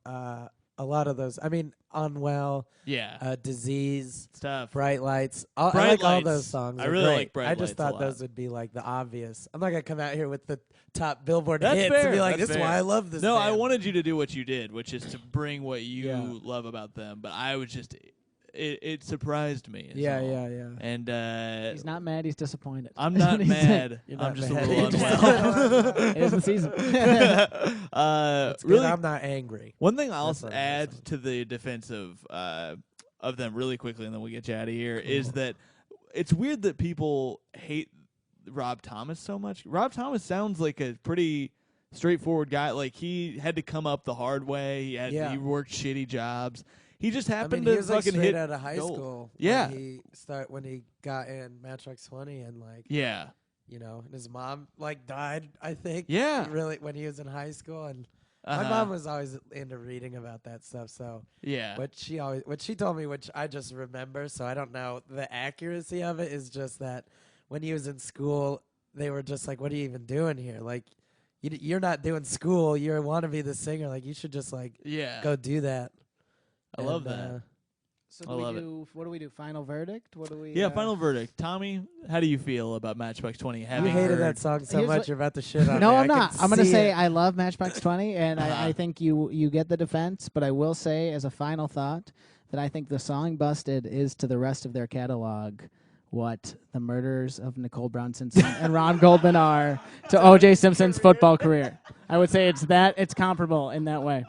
Speaker 3: A lot of those. I mean, Unwell,
Speaker 1: yeah,
Speaker 3: Disease,
Speaker 1: stuff.
Speaker 3: Bright Lights. I
Speaker 1: Bright
Speaker 3: like all
Speaker 1: Lights.
Speaker 3: those songs.
Speaker 1: I
Speaker 3: They're
Speaker 1: really
Speaker 3: great.
Speaker 1: like Bright
Speaker 3: I just
Speaker 1: Lights a
Speaker 3: thought
Speaker 1: lot.
Speaker 3: those would be like the obvious. I'm not gonna come out here with the top Billboard
Speaker 1: That's
Speaker 3: hits
Speaker 1: fair.
Speaker 3: and be like,
Speaker 1: That's
Speaker 3: "This is
Speaker 1: fair.
Speaker 3: why I love this."
Speaker 1: No, I
Speaker 3: band.
Speaker 1: wanted you to do what you did, which is to bring what you
Speaker 3: Yeah.
Speaker 1: love about them. But I was just, it surprised me. is
Speaker 3: Yeah,
Speaker 1: all.
Speaker 3: yeah.
Speaker 1: And
Speaker 2: he's not mad, he's disappointed.
Speaker 1: I'm
Speaker 2: That's
Speaker 1: not
Speaker 2: what he said.
Speaker 1: mad.
Speaker 3: You're
Speaker 1: I'm
Speaker 3: not
Speaker 1: just
Speaker 3: mad.
Speaker 1: a little
Speaker 3: You're just
Speaker 1: unwell.
Speaker 2: It is the season.
Speaker 3: That's good.
Speaker 1: Really,
Speaker 3: I'm not angry.
Speaker 1: one thing I'll
Speaker 3: That's what I'm
Speaker 1: add
Speaker 3: saying.
Speaker 1: to the defense of them really quickly, and then we'll get you out of here, is that it's weird that people hate Rob Thomas so much. Rob Thomas sounds like a pretty straightforward guy. Like he had to come up the hard way. He worked shitty jobs. He just
Speaker 3: I
Speaker 1: happened
Speaker 3: mean, he
Speaker 1: to
Speaker 3: was like
Speaker 1: fucking
Speaker 3: straight
Speaker 1: hit
Speaker 3: out of high
Speaker 1: gold.
Speaker 3: school.
Speaker 1: Yeah.
Speaker 3: When he got in Matchbox 20 and like
Speaker 1: Yeah.
Speaker 3: you know, and his mom like died. I think.
Speaker 1: Yeah.
Speaker 3: Really, when he was in high school, and my
Speaker 1: Uh-huh.
Speaker 3: mom was always into reading about that stuff. So
Speaker 1: Yeah.
Speaker 3: what she told me, which I just remember, so I don't know the accuracy of it, is just that when he was in school, they were just like, "What are you even doing here? Like, you're not doing school. You want to be the singer. Like, you should just like
Speaker 1: Yeah.
Speaker 3: go do that."
Speaker 1: I love that.
Speaker 2: So
Speaker 1: I love it.
Speaker 2: what do we do? Final verdict? What do we?
Speaker 1: Yeah, final verdict. Tommy, how do you feel about Matchbox 20?
Speaker 3: You
Speaker 1: Having
Speaker 3: hated
Speaker 1: heard-
Speaker 3: that song so
Speaker 2: Here's
Speaker 3: much,
Speaker 2: what-
Speaker 3: you're about to shit on
Speaker 2: No,
Speaker 3: me.
Speaker 2: I'm
Speaker 3: I
Speaker 2: not.
Speaker 3: can
Speaker 2: I'm going to
Speaker 3: see
Speaker 2: say
Speaker 3: it.
Speaker 2: I love Matchbox 20, and
Speaker 1: Uh-huh.
Speaker 2: I think you get the defense, but I will say as a final thought that I think the song Busted is to the rest of their catalog what the murders of Nicole Brown Simpson and Ron Goldman are to O.J. Simpson's football career. I would say it's comparable in that way.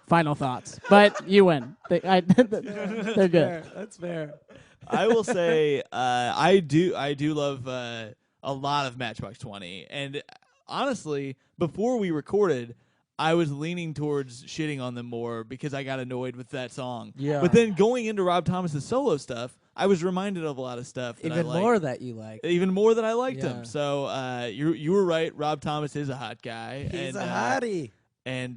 Speaker 2: Final thoughts. But you win. They're good.
Speaker 3: Fair. That's fair.
Speaker 1: I will say I do love a lot of Matchbox 20, and honestly, before we recorded, I was leaning towards shitting on them more because I got annoyed with that song.
Speaker 3: Yeah.
Speaker 1: But then going into Rob Thomas's solo stuff, I was reminded of a lot of stuff that
Speaker 3: Even
Speaker 1: I liked.
Speaker 3: more that you like.
Speaker 1: Even more that I liked
Speaker 3: Yeah.
Speaker 1: him. So you were right. Rob Thomas is a hot guy.
Speaker 3: He's
Speaker 1: and,
Speaker 3: a hottie.
Speaker 1: And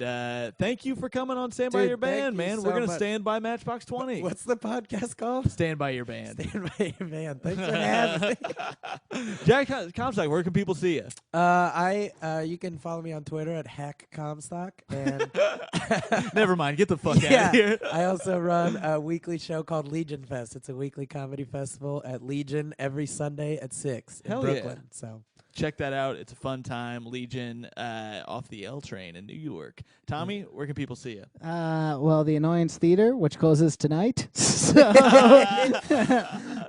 Speaker 1: thank you for coming on Stand By
Speaker 3: Dude,
Speaker 1: Your Band,
Speaker 3: thank you
Speaker 1: man.
Speaker 3: so
Speaker 1: We're going to
Speaker 3: much.
Speaker 1: stand by Matchbox 20.
Speaker 3: What's the podcast called?
Speaker 1: Stand By Your Band.
Speaker 3: Stand by your band. Thanks for having me.
Speaker 1: Jack Comstock, where can people see you?
Speaker 3: You can follow me on Twitter at Hack Comstock, and
Speaker 1: Never mind. Get the fuck out
Speaker 3: yeah,
Speaker 1: of here.
Speaker 3: I also run a weekly show called Legion Fest. It's a weekly comedy festival at Legion every Sunday at 6 in
Speaker 1: Hell yeah.
Speaker 3: Brooklyn. So
Speaker 1: Check that out. It's a fun time. Legion off the L train in New York. Tommy, where can people see you?
Speaker 2: Well, the Annoyance Theater, which closes tonight. So,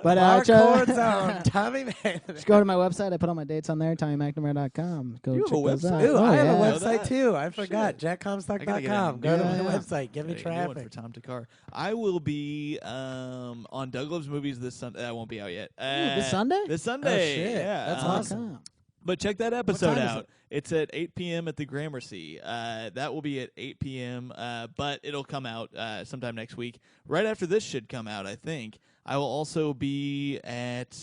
Speaker 2: but
Speaker 3: our chords
Speaker 2: just
Speaker 3: on Tommy McNamara.
Speaker 2: go to my website. I put all my dates on there. TommyMcNamara.com. Go
Speaker 1: You have
Speaker 2: check
Speaker 1: a
Speaker 2: those
Speaker 1: website?
Speaker 2: out.
Speaker 3: Ooh,
Speaker 2: Oh,
Speaker 3: I have
Speaker 2: yeah.
Speaker 3: a
Speaker 1: Know
Speaker 3: website
Speaker 1: that?
Speaker 3: too. I forgot.
Speaker 1: Shit.
Speaker 3: JackComstock.com. Go to
Speaker 1: Yeah.
Speaker 3: my website. Give me
Speaker 1: Hey, new one
Speaker 3: traffic.
Speaker 1: for Tom Takar. I will be on Doug Loves Movies this Sunday. That won't be out yet.
Speaker 2: This Sunday?
Speaker 1: This Sunday.
Speaker 3: Oh, shit.
Speaker 1: Yeah.
Speaker 3: That's awesome.
Speaker 1: But check that episode
Speaker 3: time is
Speaker 1: out.
Speaker 3: it?
Speaker 1: It's at 8 p.m. at the Gramercy. That will be at 8 p.m., but it'll come out sometime next week. Right after this should come out, I think. I will also be at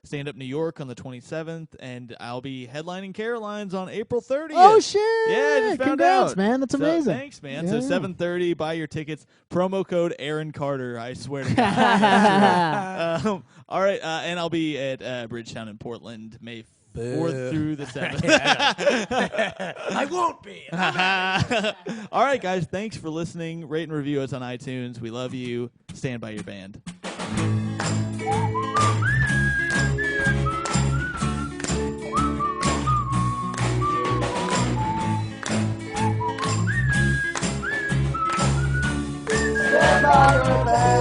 Speaker 1: Stand Up New York on the 27th, and I'll be headlining Caroline's on April 30th.
Speaker 2: Oh shit!
Speaker 1: Yeah, I just found
Speaker 2: Congrats,
Speaker 1: out.
Speaker 2: man. That's
Speaker 1: So,
Speaker 2: amazing.
Speaker 1: thanks, man.
Speaker 2: Yeah.
Speaker 1: So 7:30, buy your tickets. Promo code Aaron Carter. I swear to God. All right, and I'll be at Bridgetown in Portland May 4th through the 7th.
Speaker 3: I won't be.
Speaker 1: All right, guys. Thanks for listening. Rate and review us on iTunes. We love you. Stand by your band.
Speaker 4: Stand by your band.